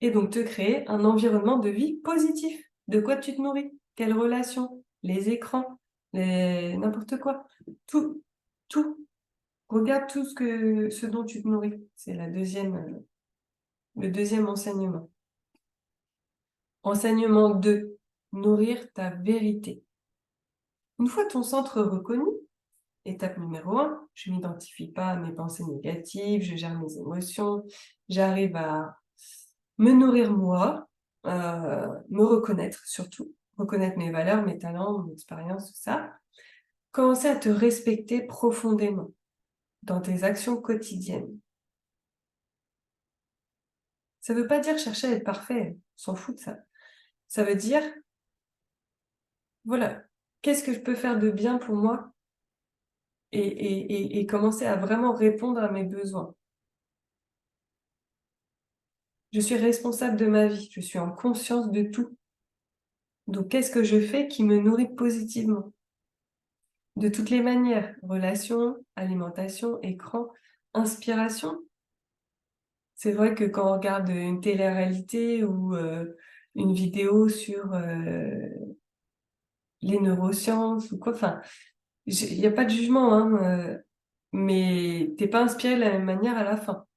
Et donc te créer un environnement de vie positif. De quoi tu te nourris? Quelles relations? Les écrans? N'importe quoi. Tout, tout. Regarde tout ce dont tu te nourris. C'est le deuxième enseignement. Enseignement 2, nourrir ta vérité. Une fois ton centre reconnu, étape numéro 1, je ne m'identifie pas à mes pensées négatives, je gère mes émotions, j'arrive à me nourrir moi, me reconnaître surtout, reconnaître mes valeurs, mes talents, mon expérience, tout ça. Commencer à te respecter profondément dans tes actions quotidiennes. Ça ne veut pas dire chercher à être parfait, on s'en fout de ça. Ça veut dire, voilà, qu'est-ce que je peux faire de bien pour moi et commencer à vraiment répondre à mes besoins. Je suis responsable de ma vie, je suis en conscience de tout. Donc qu'est-ce que je fais qui me nourrit positivement? De toutes les manières, relations, alimentation, écran, inspiration. C'est vrai que quand on regarde une télé-réalité ou une vidéo sur les neurosciences ou quoi, enfin, il n'y a pas de jugement, hein, mais t'es pas inspiré de la même manière à la fin.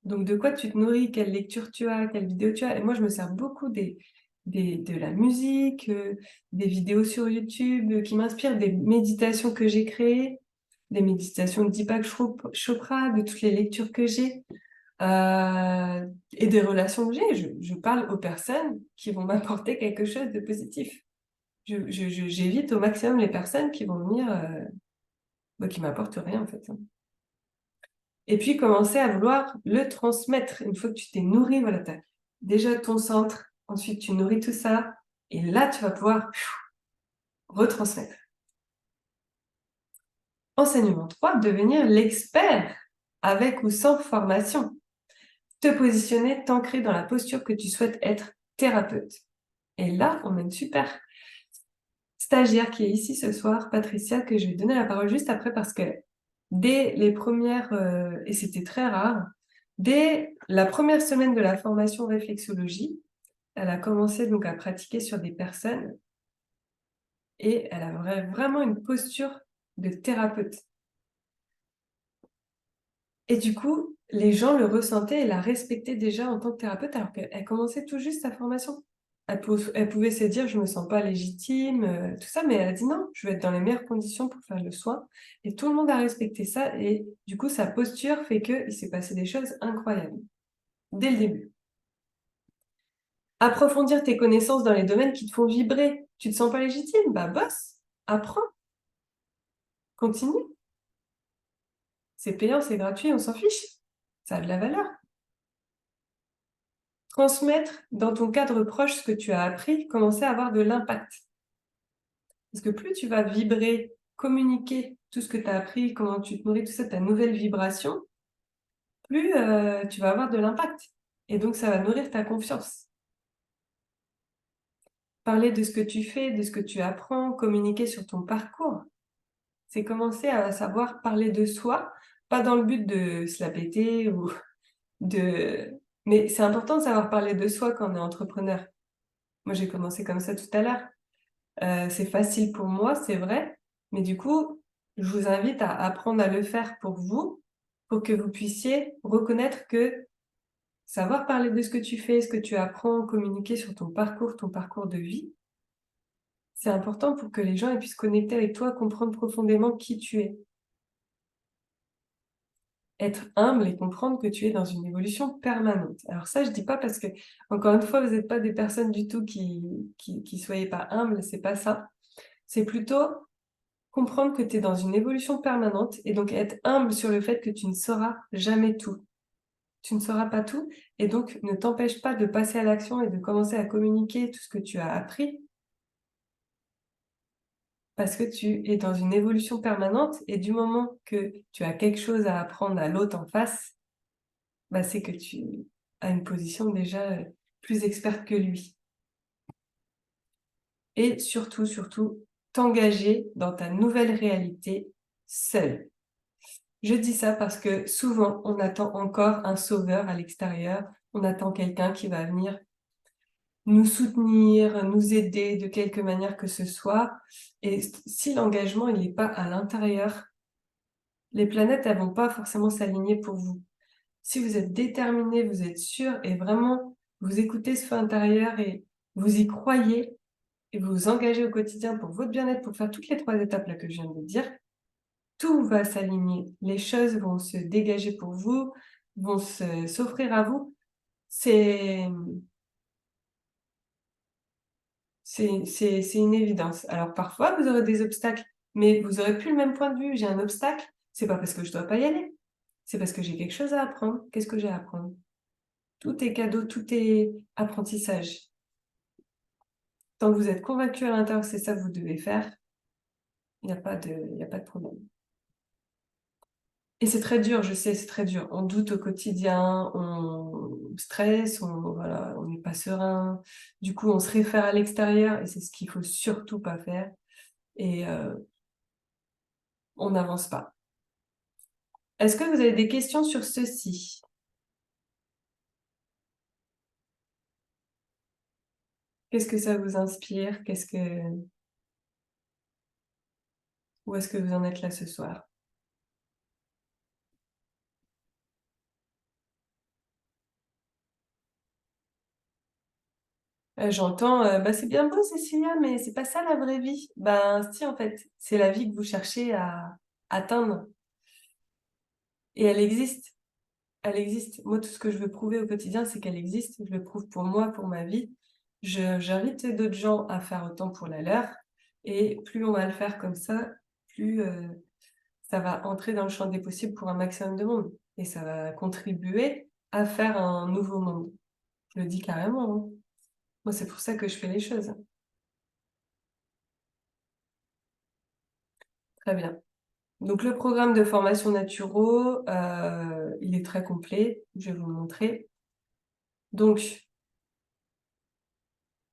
Donc, de quoi tu te nourris? Quelle lecture tu as? Quelle vidéo tu as? Et moi, je me sers beaucoup de la musique, des vidéos sur YouTube qui m'inspirent, des méditations que j'ai créées, des méditations de Deepak Chopra, de toutes les lectures que j'ai, et des relations que j'ai. Je parle aux personnes qui vont m'apporter quelque chose de positif. J'évite au maximum les personnes qui vont venir, qui m'apportent rien, en fait, hein. Et puis, commencer à vouloir le transmettre. Une fois que tu t'es nourri, voilà, tu as déjà ton centre, ensuite tu nourris tout ça, et là, tu vas pouvoir retransmettre. Enseignement 3, devenir l'expert, avec ou sans formation. Te positionner, t'ancrer dans la posture que tu souhaites être thérapeute. Et là, on a une super stagiaire qui est ici ce soir, Patricia, que je vais donner la parole juste après parce que dès les premières, et c'était très rare, dès la première semaine de la formation réflexologie, elle a commencé donc à pratiquer sur des personnes et elle a vraiment une posture de thérapeute. Et du coup, les gens le ressentaient et la respectaient déjà en tant que thérapeute alors qu'elle commençait tout juste sa formation. Elle pouvait se dire, je me sens pas légitime, tout ça, mais elle a dit non, je vais être dans les meilleures conditions pour faire le soin. Et tout le monde a respecté ça et du coup, sa posture fait qu'il s'est passé des choses incroyables dès le début. Approfondir tes connaissances dans les domaines qui te font vibrer. Tu te sens pas légitime? Bah bosse, apprends, continue. C'est payant, c'est gratuit, on s'en fiche. Ça a de la valeur. Transmettre dans ton cadre proche ce que tu as appris, commencer à avoir de l'impact. Parce que plus tu vas vibrer, communiquer tout ce que tu as appris, comment tu te nourris, tout ça, ta nouvelle vibration, plus tu vas avoir de l'impact. Et donc, ça va nourrir ta confiance. Parler de ce que tu fais, de ce que tu apprends, communiquer sur ton parcours. C'est commencer à savoir parler de soi, pas dans le but de se la péter ou de... Mais c'est important de savoir parler de soi quand on est entrepreneur. Moi, j'ai commencé comme ça tout à l'heure. C'est facile pour moi, c'est vrai, mais du coup, je vous invite à apprendre à le faire pour vous, pour que vous puissiez reconnaître que savoir parler de ce que tu fais, ce que tu apprends, communiquer sur ton parcours de vie, c'est important pour que les gens puissent connecter avec toi, comprendre profondément qui tu es. Être humble et comprendre que tu es dans une évolution permanente. Alors ça, je dis pas parce que, encore une fois, vous n'êtes pas des personnes du tout qui soyez pas humbles, c'est pas ça. C'est plutôt comprendre que tu es dans une évolution permanente et donc être humble sur le fait que tu ne sauras jamais tout. Tu ne sauras pas tout et donc ne t'empêche pas de passer à l'action et de commencer à communiquer tout ce que tu as appris parce que tu es dans une évolution permanente et du moment que tu as quelque chose à apprendre à l'autre en face, bah, c'est que tu as une position déjà plus experte que lui. Et surtout, surtout, t'engager dans ta nouvelle réalité seul. Je dis ça parce que souvent, on attend encore un sauveur à l'extérieur. On attend quelqu'un qui va venir nous soutenir, nous aider de quelque manière que ce soit. Et si l'engagement, il n'est pas à l'intérieur, les planètes, elles vont pas forcément s'aligner pour vous. Si vous êtes déterminé, vous êtes sûr et vraiment, vous écoutez ce feu intérieur et vous y croyez et vous vous engagez au quotidien pour votre bien-être, pour faire toutes les 3 étapes là que je viens de vous dire, tout va s'aligner. Les choses vont se dégager pour vous, vont s'offrir à vous. C'est une évidence. Alors parfois, vous aurez des obstacles, mais vous aurez plus le même point de vue. J'ai un obstacle, c'est pas parce que je dois pas y aller, c'est parce que j'ai quelque chose à apprendre. Qu'est-ce que j'ai à apprendre? Tout est cadeau, tout est apprentissage. Tant que vous êtes convaincu à l'intérieur que c'est ça que vous devez faire, il n'y a pas de problème. Et c'est très dur, je sais, c'est très dur. On doute au quotidien, on stresse, voilà, on n'est pas serein. Du coup, on se réfère à l'extérieur et c'est ce qu'il faut surtout pas faire. Et on n'avance pas. Est-ce que vous avez des questions sur ceci? Qu'est-ce que ça vous inspire? Où est-ce que vous en êtes là ce soir? J'entends, «Bah, c'est bien beau Cécilia, mais c'est pas ça la vraie vie». Ben si, en fait, c'est la vie que vous cherchez à atteindre et elle existe, elle existe. Moi, tout ce que je veux prouver au quotidien, c'est qu'elle existe. Je le prouve pour moi, pour ma vie. J'invite d'autres gens à faire autant pour la leur et plus on va le faire comme ça, plus, ça va entrer dans le champ des possibles pour un maximum de monde et ça va contribuer à faire un nouveau monde. Je le dis carrément, hein. Moi, c'est pour ça que je fais les choses. Très bien. Donc le programme de formation Naturo, il est très complet, je vais vous le montrer. Donc,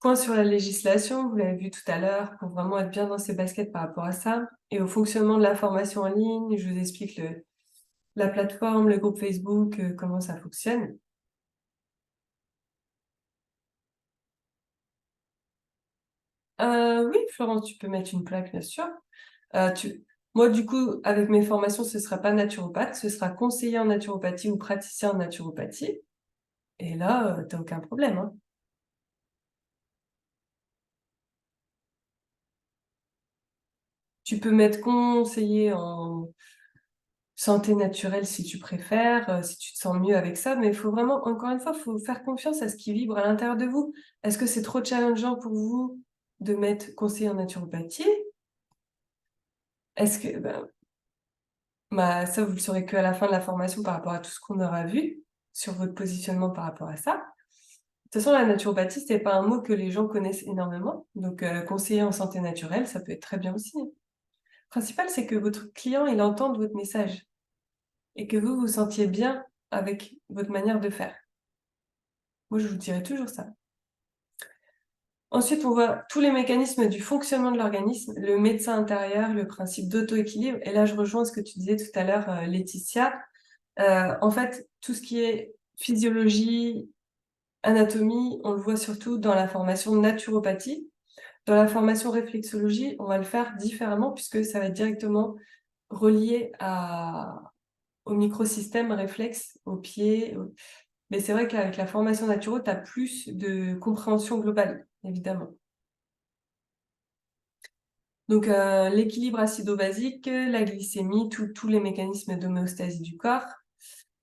point sur la législation, vous l'avez vu tout à l'heure, pour vraiment être bien dans ses baskets par rapport à ça et au fonctionnement de la formation en ligne, je vous explique la plateforme, le groupe Facebook, comment ça fonctionne. Oui, Florence, tu peux mettre une plaque, bien sûr. Tu Moi, du coup, avec mes formations, ce sera pas naturopathe, ce sera conseiller en naturopathie ou praticien en naturopathie et là, tu aucun problème, hein. Tu peux mettre conseiller en santé naturelle si tu préfères, si tu te sens mieux avec ça, mais il faut vraiment encore une fois, il faut faire confiance à ce qui vibre à l'intérieur de vous. Est-ce que c'est trop challengeant pour vous de mettre conseiller en naturopathie? Est-ce que bah, ça, vous le saurez qu'à la fin de la formation par rapport à tout ce qu'on aura vu sur votre positionnement par rapport à ça. De toute façon, la naturopathie, c'est pas un mot que les gens connaissent énormément, donc conseiller en santé naturelle, ça peut être très bien aussi. Le principal, c'est que votre client, il entende votre message et que vous vous sentiez bien avec votre manière de faire. Moi, je vous dirais toujours ça. Ensuite, on voit tous les mécanismes du fonctionnement de l'organisme, le médecin intérieur, le principe d'auto-équilibre. Et là, je rejoins ce que tu disais tout à l'heure, Laetitia. En fait, tout ce qui est physiologie, anatomie, on le voit surtout dans la formation naturopathie. Dans la formation réflexologie, on va le faire différemment puisque ça va être directement relié au microsystème réflexe, aux pieds. Mais c'est vrai qu'avec la formation naturo, tu as plus de compréhension globale, évidemment. Donc, l'équilibre acido-basique, la glycémie, tous les mécanismes d'homéostasie du corps,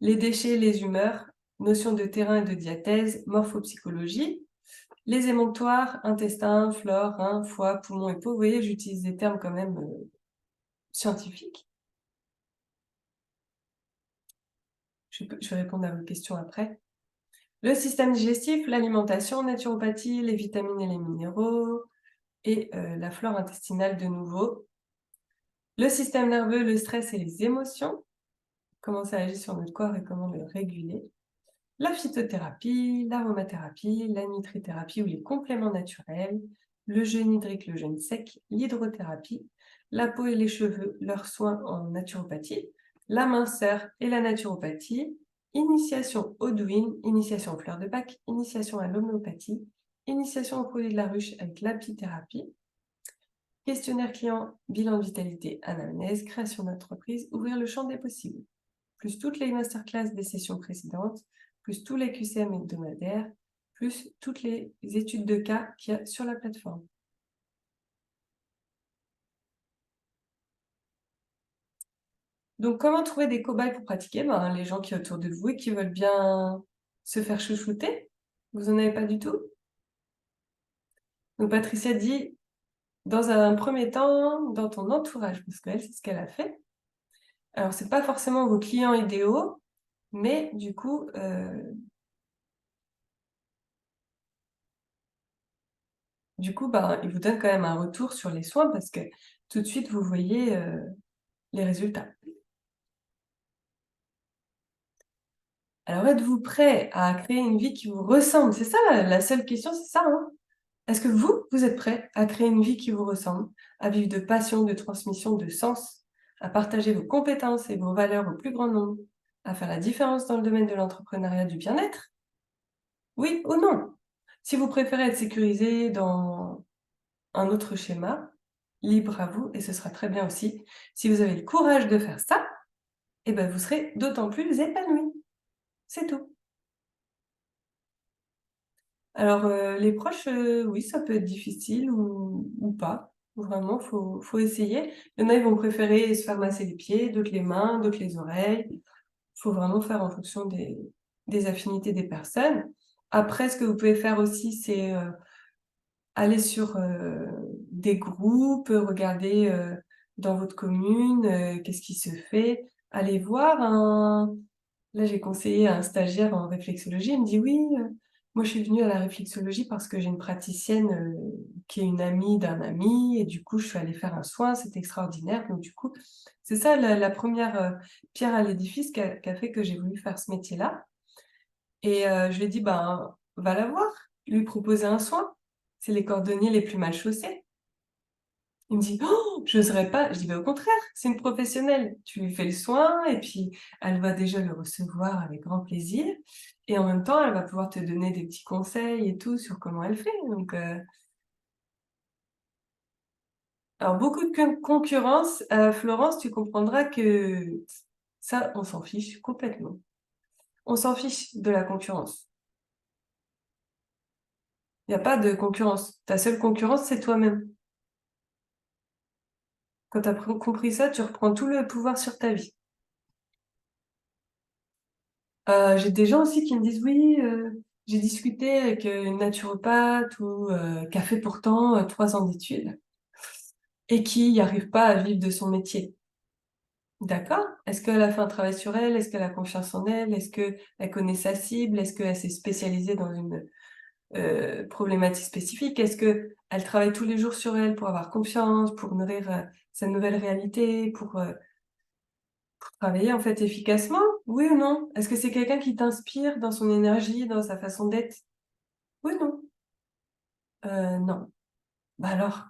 les déchets, les humeurs, notion de terrain et de diathèse, morphopsychologie, les émonctoires, intestin, flore, rein, foie, poumon et peau. Vous voyez, j'utilise des termes quand même scientifiques. Je vais répondre à vos questions après. Le système digestif, l'alimentation, naturopathie, les vitamines et les minéraux, et la flore intestinale de nouveau. Le système nerveux, le stress et les émotions, comment ça agit sur notre corps et comment le réguler. La phytothérapie, l'aromathérapie, la nutrithérapie ou les compléments naturels, le jeûne hydrique, le jeûne sec, l'hydrothérapie, la peau et les cheveux, leurs soins en naturopathie, la minceur et la naturopathie, initiation au douine, initiation aux fleurs de Bach, initiation à l'homéopathie, initiation aux produits de la ruche avec l'apithérapie, questionnaire client, bilan de vitalité, anamnèse, création d'entreprise, ouvrir le champ des possibles, plus toutes les masterclass des sessions précédentes, plus tous les QCM hebdomadaires, plus toutes les études de cas qu'il y a sur la plateforme. Donc, comment trouver des cobayes pour pratiquer? Les gens qui sont autour de vous et qui veulent bien se faire chouchouter. Vous n'en avez pas du tout? Donc, Patricia dit, dans un premier temps, dans ton entourage, parce qu'elle, c'est ce qu'elle a fait. Alors, c'est pas forcément vos clients idéaux, mais du coup, ils vous donnent quand même un retour sur les soins parce que tout de suite, vous voyez les résultats. Alors, êtes-vous prêt à créer une vie qui vous ressemble? C'est ça la seule question, c'est ça, hein? Est-ce que vous êtes prêt à créer une vie qui vous ressemble, à vivre de passion, de transmission, de sens, à partager vos compétences et vos valeurs au plus grand nombre, à faire la différence dans le domaine de l'entrepreneuriat du bien-être? Oui ou non? Si vous préférez être sécurisé dans un autre schéma, libre à vous et ce sera très bien aussi. Si vous avez le courage de faire ça, et ben, vous serez d'autant plus épanoui. C'est tout. Alors, les proches, oui, ça peut être difficile ou pas. Vraiment, faut essayer. Il y en a, ils vont préférer se faire masser les pieds, d'autres les mains, d'autres les oreilles. Faut vraiment faire en fonction des affinités des personnes. Après, ce que vous pouvez faire aussi, c'est, aller sur, des groupes, regarder, dans votre commune, qu'est-ce qui se fait. Allez voir un Là, j'ai conseillé à un stagiaire en réflexologie, il me dit: «Oui, moi je suis venu à la réflexologie parce que j'ai une praticienne, qui est une amie d'un ami et du coup je suis allée faire un soin, c'était extraordinaire». Donc du coup, c'est ça la 1re, pierre à l'édifice qui a fait que j'ai voulu faire ce métier-là et je lui ai dit: «Ben, va la voir, lui proposer un soin, c'est les cordonniers les plus mal chaussés». Il me dit: «Oh, j'oserais pas». Je dis: «Bah, au contraire, c'est une professionnelle. Tu lui fais le soin et puis elle va déjà le recevoir avec grand plaisir et en même temps, elle va pouvoir te donner des petits conseils et tout sur comment elle fait». Donc alors beaucoup de concurrence, Florence, tu comprendras que ça, on s'en fiche complètement. On s'en fiche de la concurrence. Il y a pas de concurrence. Ta seule concurrence, c'est toi-même. Quand tu as compris ça, tu reprends tout le pouvoir sur ta vie. J'ai des gens aussi qui me disent: «Oui, j'ai discuté avec, une naturopathe ou qui a fait pourtant, 3 ans d'études et qui n'arrive pas à vivre de son métier». D'accord. Est-ce qu'elle a fait un travail sur elle? Est-ce qu'elle a confiance en elle? Est-ce qu'elle connaît sa cible? Est-ce qu'elle s'est spécialisée dans une, problématique spécifique? Est-ce qu'elle travaille tous les jours sur elle pour avoir confiance, pour nourrir, sa nouvelle réalité, pour, travailler en fait efficacement? Oui ou non? Est-ce que c'est quelqu'un qui t'inspire dans son énergie, dans sa façon d'être? Oui ou non? Non. Bah alors,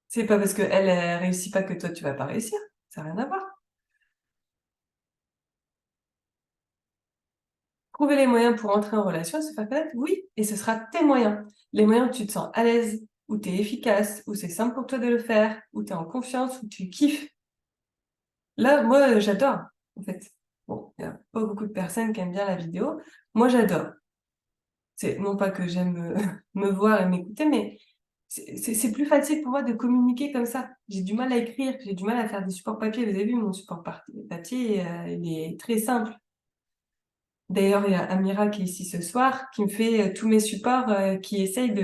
c'est pas parce qu'elle, elle réussit pas que toi tu vas pas réussir. Ça a rien à voir. Trouver les moyens pour entrer en relation et se faire connaître, oui, et ce sera tes moyens. Les moyens où tu te sens à l'aise, où tu es efficace, où c'est simple pour toi de le faire, où tu es en confiance, où tu kiffes. Là, moi, j'adore, en fait. Bon, il y a pas beaucoup de personnes qui aiment bien la vidéo. Moi, j'adore. C'est non pas que j'aime, me voir et m'écouter, mais c'est plus facile pour moi de communiquer comme ça. J'ai du mal à écrire, j'ai du mal à faire des supports papier. Vous avez vu mon support papier, il est très simple. D'ailleurs, il y a Amira qui est ici ce soir, qui me fait, tous mes supports, qui essayent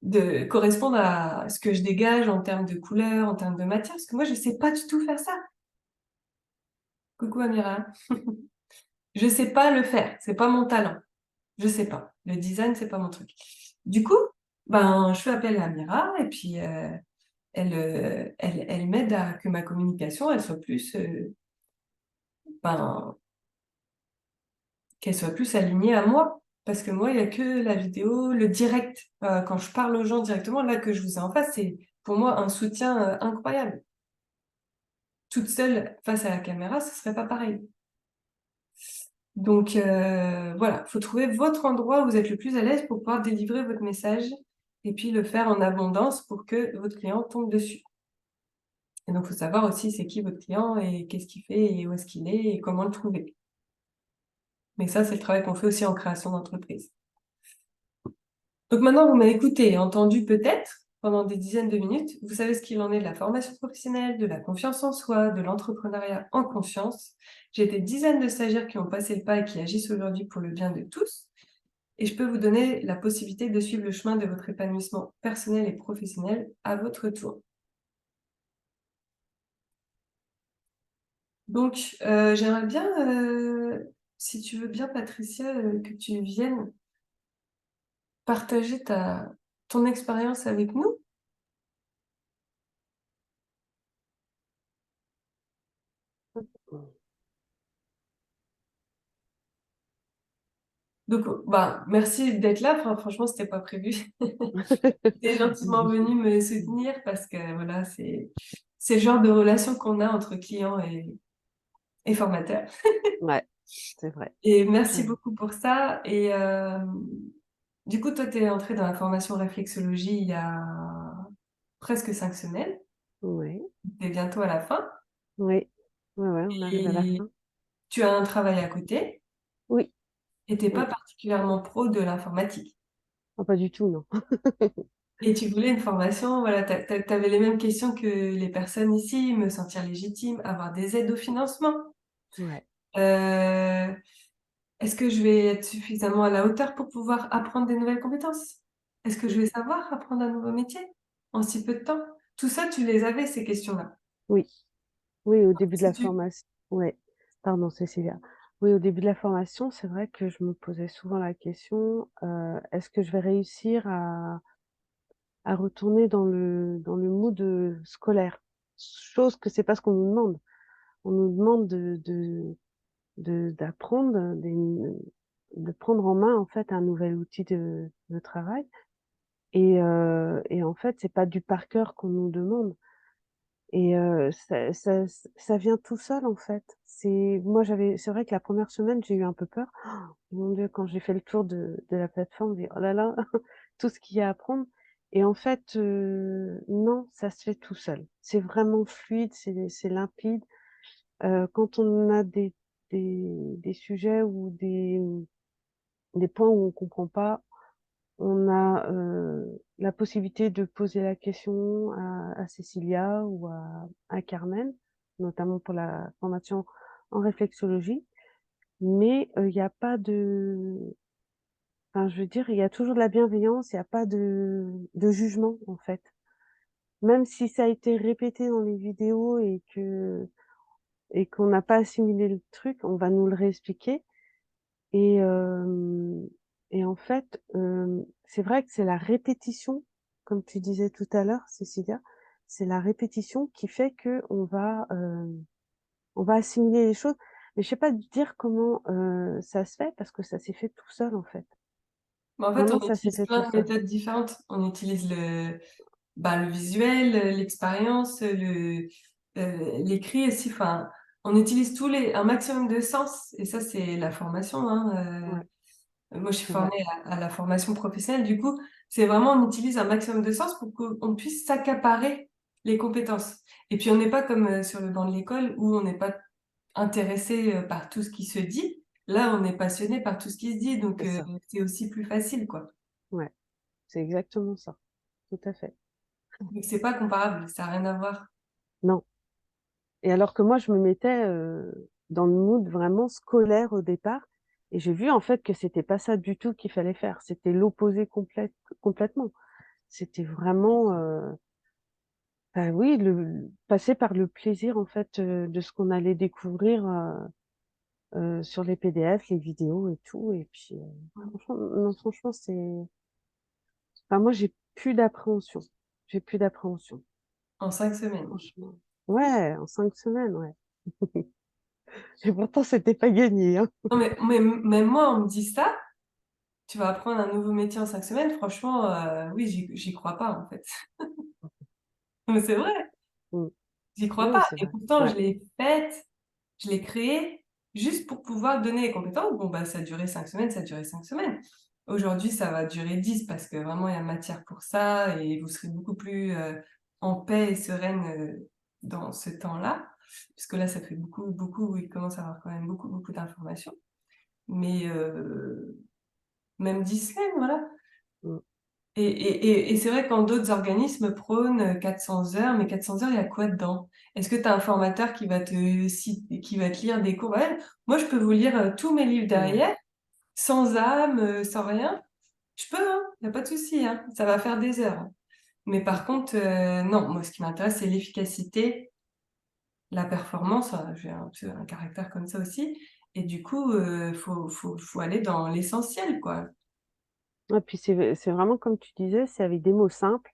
de correspondre à ce que je dégage en termes de couleurs, en termes de matière, parce que moi je sais pas du tout faire ça. Coucou Amira. Je sais pas le faire, c'est pas mon talent. Je sais pas. Le design, c'est pas mon truc. Du coup, ben, je fais appel à Amira et puis, elle m'aide à que ma communication, elle soit plus, ben, qu'elle soit plus alignée à moi. Parce que moi, il y a que la vidéo, le direct, quand je parle aux gens directement, là, que je vous ai en face, c'est pour moi un soutien, incroyable. Toute seule face à la caméra, ce serait pas pareil. Donc voilà, faut trouver votre endroit où vous êtes le plus à l'aise pour pouvoir délivrer votre message et puis le faire en abondance pour que votre client tombe dessus. Et donc, faut savoir aussi c'est qui votre client et qu'est-ce qu'il fait et où est-ce qu'il est et comment le trouver. Mais ça, c'est le travail qu'on fait aussi en création d'entreprise. Donc maintenant, vous m'avez écouté et entendu peut-être pendant des dizaines de minutes. Vous savez ce qu'il en est de la formation professionnelle, de la confiance en soi, de l'entrepreneuriat en conscience. J'ai des dizaines de stagiaires qui ont passé le pas et qui agissent aujourd'hui pour le bien de tous. Et je peux vous donner la possibilité de suivre le chemin de votre épanouissement personnel et professionnel à votre tour. Donc, j'aimerais bien, si tu veux bien Patricia, que tu viennes partager ton expérience avec nous. Donc, bah, merci d'être là. Franchement, c'était pas prévu. Tu es gentiment venu me soutenir parce que voilà, c'est le genre de relation qu'on a entre clients et formateurs. Ouais, c'est vrai. Et merci Mmh. beaucoup pour ça et Du coup, toi, tu es entré dans la formation réflexologie il y a presque 5 semaines. Oui, Tu es bientôt à la fin. oui, ouais, ouais, on arrive à la Et fin. tu as un travail à côté Oui, et tu pas oui. particulièrement pro de l'informatique. Ah, pas du tout, non. Et tu voulais une formation, voilà, tu avais les mêmes questions que les personnes ici, me sentir légitime, avoir des aides au financement. Ouais. Euh, Est-ce que je vais être suffisamment à la hauteur pour pouvoir apprendre des nouvelles compétences? Est-ce que je vais savoir apprendre un nouveau métier en si peu de temps? Tout ça, tu les avais, ces questions-là. Oui, oui, au début de Si la tu formation. Ouais. Pardon, Cécilia. Oui, au début de la formation, c'est vrai que je me posais souvent la question, est-ce que je vais réussir à retourner dans le mood scolaire? Chose que c'est pas ce qu'on nous demande. On nous demande d'apprendre, de prendre en main en fait un nouvel outil de travail. Et en fait, c'est pas du par cœur qu'on nous demande. Et ça vient tout seul en fait. C'est vrai que la première semaine, j'ai eu un peu peur. Mon Dieu, quand j'ai fait le tour de la plateforme, j'ai dit: «Oh là là, tout ce qu'il y a à apprendre». Et en fait, non, ça se fait tout seul. C'est vraiment fluide, c'est limpide. Quand on a des sujets ou des points où on comprend pas, on a, la possibilité de poser la question à Cécilia ou à Carmen, notamment pour la formation en réflexologie. Mais, il y a pas de enfin, je veux dire, il y a toujours de la bienveillance, il y a pas de jugement, en fait. Même si ça a été répété dans les vidéos et qu'on n'a pas assimilé le truc, on va nous le réexpliquer. Et hem et en fait, c'est vrai que c'est la répétition, comme tu disais tout à l'heure, Cécilia, c'est la répétition qui fait on va assimiler les choses. Mais je sais pas te dire comment, ça se fait parce que ça s'est fait tout seul, en fait. Mais en fait, Vraiment, on ça s'est utilise fait tout plein de seul. méthodes différentes. On utilise le visuel, l'expérience, l'écrit aussi. Enfin, on utilise un maximum de sens. Et ça, c'est la formation, hein. Ouais, Moi, je suis c'est vrai. formée à la formation professionnelle. Du coup, c'est vraiment, on utilise un maximum de sens pour qu'on puisse s'accaparer les compétences. Et puis, on n'est pas comme sur le banc de l'école où on n'est pas intéressé par tout ce qui se dit. Là, on est passionné par tout ce qui se dit. Donc, C'est ça. c'est aussi plus facile, quoi. Ouais, c'est exactement ça. Tout à fait. Donc, c'est pas comparable. Ça n'a rien à voir. Non. Et alors que moi, je me mettais, dans le mood vraiment scolaire au départ et j'ai vu en fait que c'était pas ça du tout qu'il fallait faire. C'était l'opposé complètement. C'était vraiment, bah, oui, le passer par le plaisir en fait, de ce qu'on allait découvrir, sur les PDF, les vidéos et tout et puis, franchement non, franchement, enfin moi, j'ai plus d'appréhension. J'ai plus d'appréhension, En 5 semaines. franchement. Ouais, en 5 semaines, ouais. Et pourtant, c'était pas gagné, hein. Non, mais même moi, on me dit ça. Tu vas apprendre un nouveau métier en 5 semaines. Franchement, oui, j'y crois pas, en fait. Mais c'est vrai. Mmh. J'y crois Oui, pas c'est et vrai. pourtant je Ouais, l'ai faite, je l'ai créée juste pour pouvoir donner les compétences. Bon, bah, ça a duré 5 semaines, ça a duré 5 semaines. Aujourd'hui, ça va durer 10 parce que vraiment il y a matière pour ça et vous serez beaucoup plus, en paix et sereine, dans ce temps-là. Parce que là, ça fait beaucoup, il commence à avoir quand même beaucoup d'informations. Mais, même 10 semaines, voilà. mmh, Et c'est vrai quand d'autres organismes prônent 400 heures, mais 400 heures, il y a quoi dedans? Est-ce que tu as un formateur qui va te lire des cours? Ouais, moi, je peux vous lire tous mes livres ouais, derrière, sans âme, sans rien. Je peux, hein, il n'y a pas de souci, hein, ça va faire des heures. Mais mmh, par contre, non, moi, ce qui m'intéresse, c'est l'efficacité, la performance. J'ai un peu un caractère comme ça aussi. Et du coup, faut aller dans l'essentiel, quoi. et puis c'est vraiment comme tu disais, c'est avec des mots simples,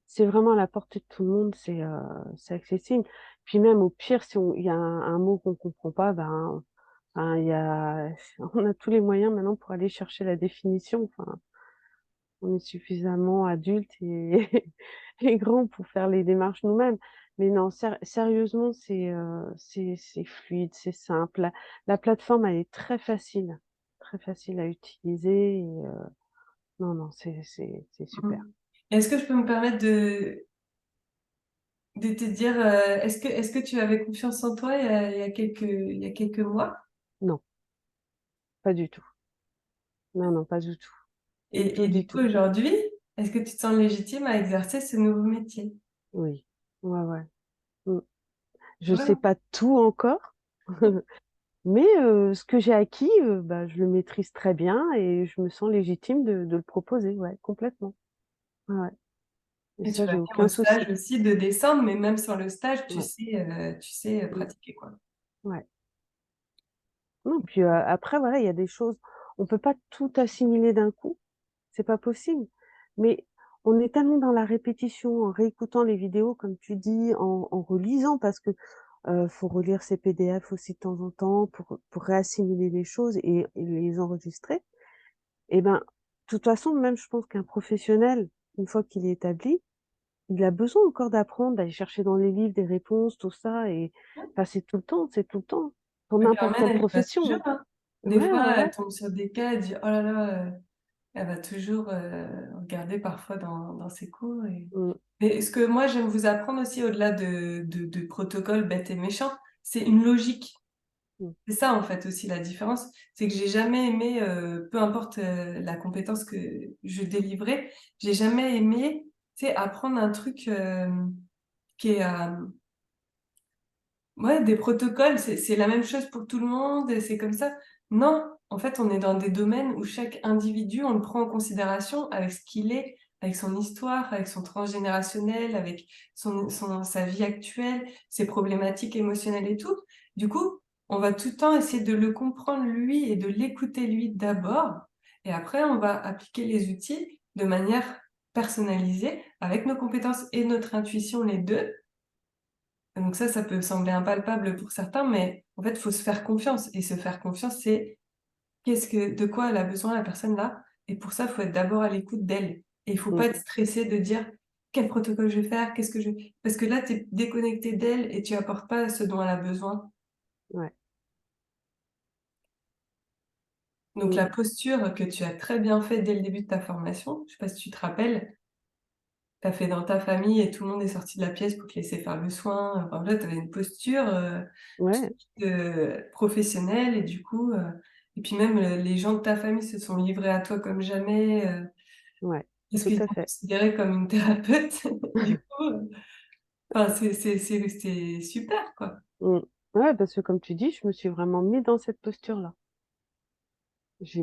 c'est vraiment à la portée de tout le monde, c'est accessible. Puis même au pire, si il y a un mot qu'on comprend pas, ben, il y a on a tous les moyens maintenant pour aller chercher la définition. Enfin, on est suffisamment adulte et et grand pour faire les démarches nous-mêmes. Mais non, sérieusement, c'est fluide, c'est simple. La plateforme, elle est très facile à utiliser et Non, non, c'est super. Mm. Est-ce que je peux me permettre de te dire, est-ce que tu avais confiance en toi il y a quelques mois? Non, pas du tout. Non, non, pas du tout. Du tout, Et du du coup, tout. aujourd'hui, est-ce que tu te sens légitime à exercer ce nouveau métier? Oui. Ouais, ouais. Mm. Je sais Vraiment? pas tout encore, mais ce que j'ai acquis, bah, je le maîtrise très bien et je me sens légitime de le proposer, ouais, complètement. Ouais, ouais. Et Et tu ça, vas j'ai venir au aucun stage souci. aussi de décembre, mais même sans le stage, Ouais. tu sais Mm. pratiquer, quoi. Ouais. Non, puis après, voilà, il y a des choses, on peut pas tout assimiler d'un coup, c'est pas possible. Mais on est tellement dans la répétition, en réécoutant les vidéos, comme tu dis, en relisant, parce que faut relire ces PDF aussi de temps en temps pour réassimiler les choses et les enregistrer. Et ben, de toute façon, même je pense qu'un professionnel, une fois qu'il est établi, il a besoin encore d'apprendre, d'aller chercher dans les livres des réponses, tout ça et enfin, c'est tout le temps, pour Mais n'importe Carmen, quelle elle y passe toujours, profession, hein. hein. Des Ouais, ouais, fois, elle ouais. tombe sur des cas, elle dit, oh là là, elle va toujours regarder parfois dans ses cours. Mmh, Mais ce que moi, j'aime vous apprendre aussi, au-delà de protocoles bêtes et méchants, c'est une logique. mmh, C'est ça, en fait, aussi la différence. C'est que j'ai jamais aimé, peu importe la compétence que je délivrais, j'ai jamais aimé, tu sais, apprendre un truc qui est ouais, des protocoles, c'est la même chose pour tout le monde et c'est comme ça. Non, en fait, on est dans des domaines où chaque individu, on le prend en considération avec ce qu'il est, avec son histoire, avec son transgénérationnel, avec sa vie actuelle, ses problématiques émotionnelles et tout. Du coup, on va tout le temps essayer de le comprendre lui et de l'écouter lui d'abord. Et après, on va appliquer les outils de manière personnalisée avec nos compétences et notre intuition, les deux. Donc ça peut sembler impalpable pour certains, mais en fait, il faut se faire confiance. Et se faire confiance, c'est de quoi elle a besoin, la personne là. Et pour ça, il faut être d'abord à l'écoute d'elle. Et il faut mmh, pas être stressé de dire quel protocole je vais faire, parce que là, tu es déconnecté d'elle et tu apportes pas ce dont elle a besoin. ouais, Donc mmh, la posture que tu as très bien fait dès le début de ta formation, je sais pas si tu te rappelles, tu as fait dans ta famille et tout le monde est sorti de la pièce pour te laisser faire le soin. Enfin, là, tu avais une posture ouais, professionnelle et du coup, et puis même les gens de ta famille se sont livrés à toi comme jamais, ouais, parce tout qu'ils à t'ont fait. considéré comme une thérapeute. Du coup, enfin, c'est super, quoi. Mmh. Ouais, parce que comme tu dis, je me suis vraiment mis dans cette posture-là. J'ai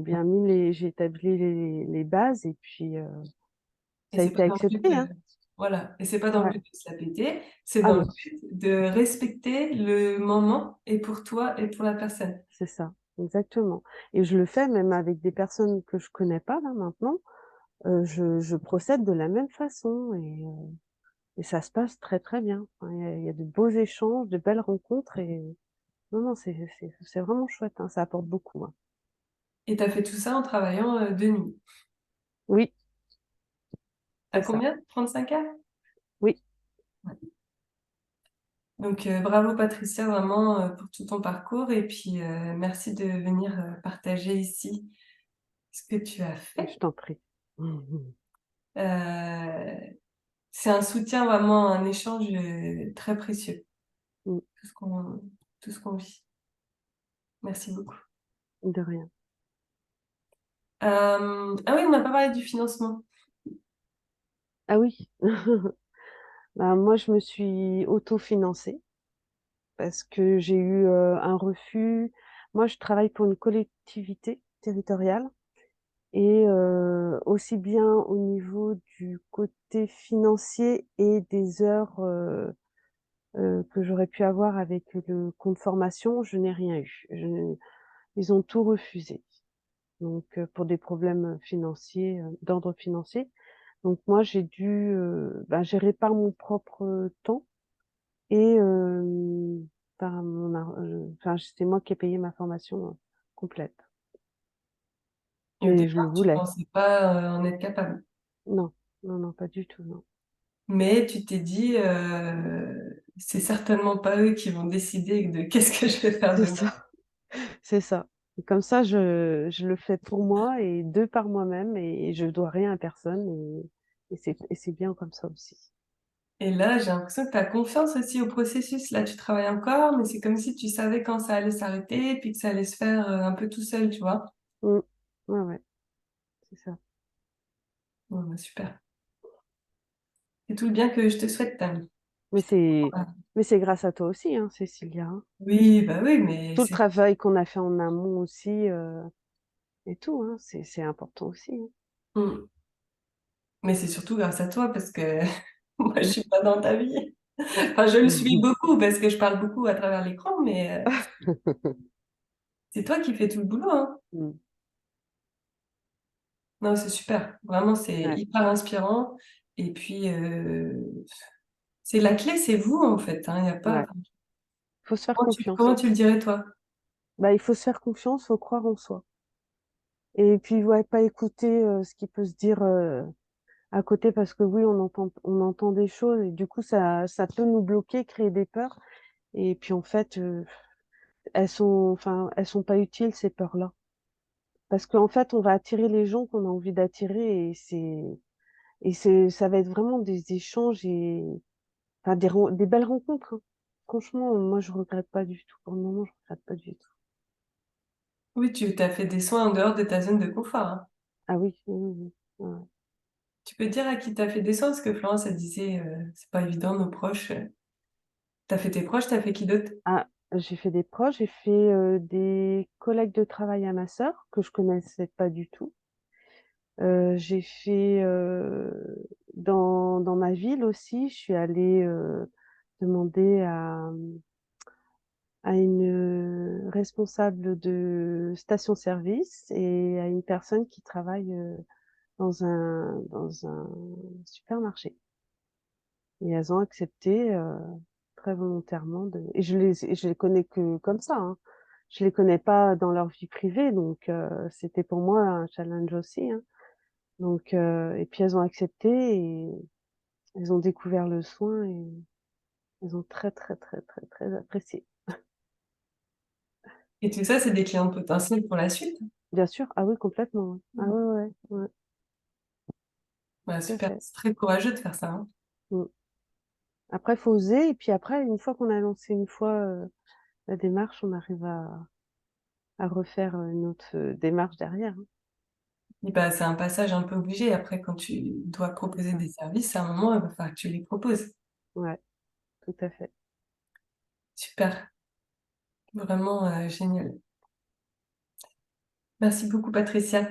établi les bases et puis, Et ça a c'est pas été dans le but accepté, de hein. voilà, et c'est pas dans le Ouais. but de se la péter, c'est Ah dans le non, but de respecter le moment et pour toi et pour la personne. c'est ça, exactement et je le fais même avec des personnes que je connais pas là maintenant, je procède de la même façon et ça se passe très, très bien. Enfin, il y a de beaux échanges, de belles rencontres et non, non, c'est vraiment chouette, hein, ça apporte beaucoup, hein. Et tu as fait tout ça en travaillant, de nuit. Oui, À c'est ça. combien? 35 heures? Oui, Ouais. Donc, bravo Patricia, vraiment, pour tout ton parcours et puis, merci de venir, partager ici ce que tu as je fait. t'en prie. Mmh. C'est un soutien, vraiment un échange, très précieux, Mmh. tout ce qu'on tout ce qu'on vit. Merci beaucoup. De rien. Ah oui, on n'a pas parlé du financement. Ah oui. Bah, moi, je me suis autofinancée parce que j'ai eu, un refus. Moi, je travaille pour une collectivité territoriale et aussi bien au niveau du côté financier et des heures, que j'aurais pu avoir avec le compte formation, je n'ai rien eu. Ils ont tout refusé. Donc pour des problèmes, financiers, d'ordre financier. Donc moi, j'ai dû, ben, gérer par mon propre, temps et par mon ar enfin, c'est moi qui ai payé ma formation, complète Et au et je le départ, tu voulais. pensais pas, en être capable. Non, non, non, pas du tout, non. Mais tu t'es dit, «C'est certainement pas eux qui vont décider de qu'est-ce que je vais faire C'est de moi». ça, c'est ça, Et comme ça, je le fais pour moi et 2 par moi-même et je dois rien à personne et c'est bien comme ça aussi. Et là, j'ai l'impression que tu as confiance aussi au processus. Là, tu travailles encore, mais c'est comme si tu savais quand ça allait s'arrêter, puis que ça allait se faire un peu tout seul, tu vois. Mmh. Ouais, ouais, c'est ça. Bon, bah, super. C'est tout le bien que je te souhaite, Tam. Mais c'est mais c'est grâce à toi aussi, hein, Cécilia, hein. Oui, bah oui, mais Tout le c'est travail qu'on a fait en amont aussi, et tout, hein, c'est important aussi, hein. Mm. Mais c'est surtout grâce à toi parce que moi, je suis pas dans ta vie. Enfin, je le suis beaucoup parce que je parle beaucoup à travers l'écran, mais c'est toi qui fais tout le boulot, hein. Mmh. Non, c'est super. Vraiment, c'est Ouais, hyper inspirant. Et puis, c'est la clé, c'est vous, en fait, hein. Il y a pas... ouais. Faut se faire Comment confiance. tu le dirais, toi? Bah, il faut se faire confiance, faut croire en soi. Et puis, ouais, pas écouter, ce qui peut se dire, à côté parce que oui, on entend des choses et du coup, ça peut nous bloquer, créer des peurs. Et puis, en fait, elles sont pas utiles, ces peurs-là. Parce qu'en fait, on va attirer les gens qu'on a envie d'attirer ça va être vraiment des échanges et, enfin, des belles rencontres, hein. Franchement, moi, je regrette pas du tout. Pour le moment, je regrette pas du tout. Oui, tu t'as fait des soins en dehors de ta zone de confort, hein. Ah oui, oui, oui, oui. Ouais. Tu peux dire à qui t'as fait des soins? Parce que Florence, elle disait, c'est pas évident, nos proches. T'as fait tes proches, t'as fait qui d'autre? Ah, j'ai fait des proches, j'ai fait des collègues de travail à ma sœur que je connaissais pas du tout. J'ai fait dans ma ville aussi, je suis allée demander à une responsable de station-service et à une personne qui travaille dans un supermarché. Et elles ont accepté très volontairement et je les connais que comme ça, hein. Je les connais pas dans leur vie privée, donc c'était pour moi un challenge aussi, hein. Donc et puis elles ont accepté et elles ont découvert le soin et elles ont très, très, très, très, très apprécié. Et tout ça, c'est des clients potentiels pour la suite? Bien sûr, ah oui, complètement, ouais. Ah ouais, ouais, ouais, Bah, tout à super, fait. c'est très courageux de faire ça, hein. Mmh. Après, faut oser et puis après, une fois qu'on a lancé une fois, la démarche, on arrive à refaire, une autre, démarche derrière, hein. Et bah, c'est un passage un peu obligé. Après, quand tu dois C'est proposer ça. des services, à un moment, il va falloir que tu les proposes. Ouais, tout à fait. Super, vraiment génial. Merci beaucoup, Patricia.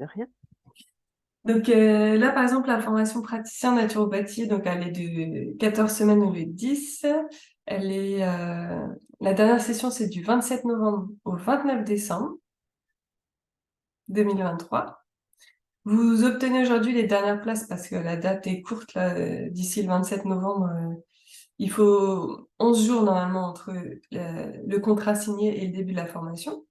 De rien. Donc là, par exemple, la formation praticien en naturopathie, donc elle est de 14 semaines au lieu de 10. Elle est, la dernière session, c'est du 27 novembre au 29 décembre 2023. Vous obtenez aujourd'hui les dernières places parce que la date est courte, là, d'ici le 27 novembre. Il faut 11 jours normalement entre le contrat signé et le début de la formation.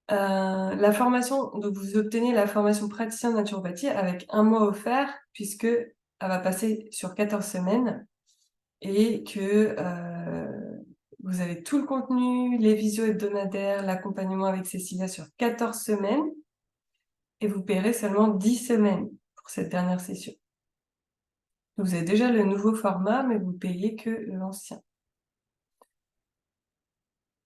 La formation, donc vous obtenez la formation praticien de naturopathie avec un mois offert puisque elle va passer sur 14 semaines et que vous avez tout le contenu, les visios hebdomadaires, l'accompagnement avec Cécilia sur 14 semaines et vous paierez seulement 10 semaines pour cette dernière session. Vous avez déjà le nouveau format, mais vous payez que l'ancien.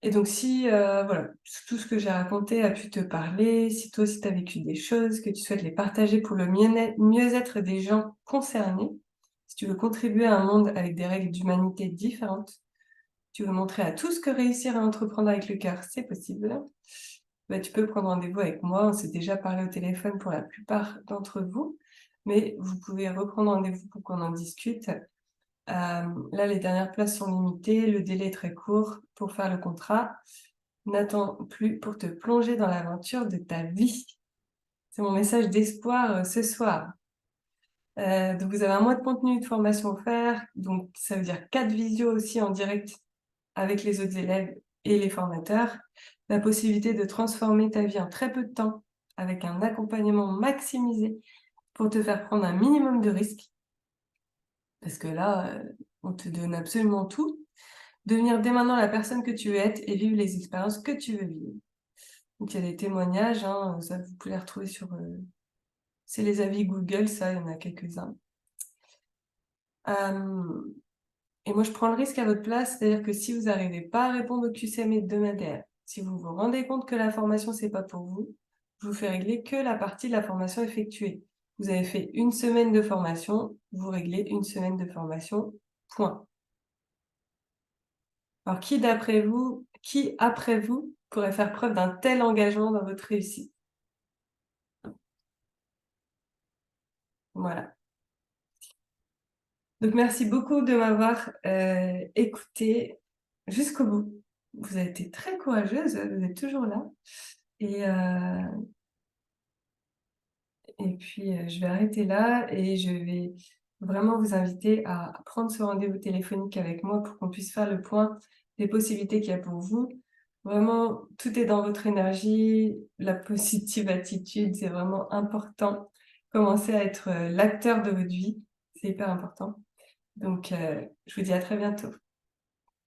Et donc si voilà, tout ce que j'ai raconté a pu te parler, si toi aussi tu as vécu des choses, que tu souhaites les partager pour le mieux-être des gens concernés, si tu veux contribuer à un monde avec des règles d'humanité différentes, tu veux montrer à tous que réussir à entreprendre avec le cœur, c'est possible, bah, tu peux prendre rendez-vous avec moi. On s'est déjà parlé au téléphone pour la plupart d'entre vous, mais vous pouvez reprendre rendez-vous pour qu'on en discute. Là, les dernières places sont limitées, le délai est très court pour faire le contrat. N'attends plus pour te plonger dans l'aventure de ta vie. C'est mon message d'espoir ce soir. Donc vous avez un mois de contenu de formation offert, donc ça veut dire 4 visios aussi en direct avec les autres élèves et les formateurs. La possibilité de transformer ta vie en très peu de temps avec un accompagnement maximisé pour te faire prendre un minimum de risques. Parce que là, on te donne absolument tout. Devenir dès maintenant la personne que tu veux être et vivre les expériences que tu veux vivre. Donc il y a des témoignages, hein, ça vous pouvez les retrouver sur, c'est les avis Google, ça, il y en a quelques-uns. Hem Et moi, je prends le risque à votre place, c'est-à-dire que si vous n'arrivez pas à répondre au QCM hebdomadaire, si vous vous rendez compte que la formation, c'est pas pour vous, je vous fais régler que la partie de la formation effectuée. Vous avez fait une semaine de formation, vous réglez une semaine de formation, point. Alors, qui après vous pourrait faire preuve d'un tel engagement dans votre réussite? Voilà. Donc, merci beaucoup de m'avoir écoutée jusqu'au bout. Vous avez été très courageuse, vous êtes toujours là. Et, et puis, je vais arrêter là et je vais vraiment vous inviter à prendre ce rendez-vous téléphonique avec moi pour qu'on puisse faire le point des possibilités qu'il y a pour vous. Vraiment, tout est dans votre énergie, la positive attitude, c'est vraiment important. Commencez à être, l'acteur de votre vie, c'est hyper important. Donc, je vous dis à très bientôt.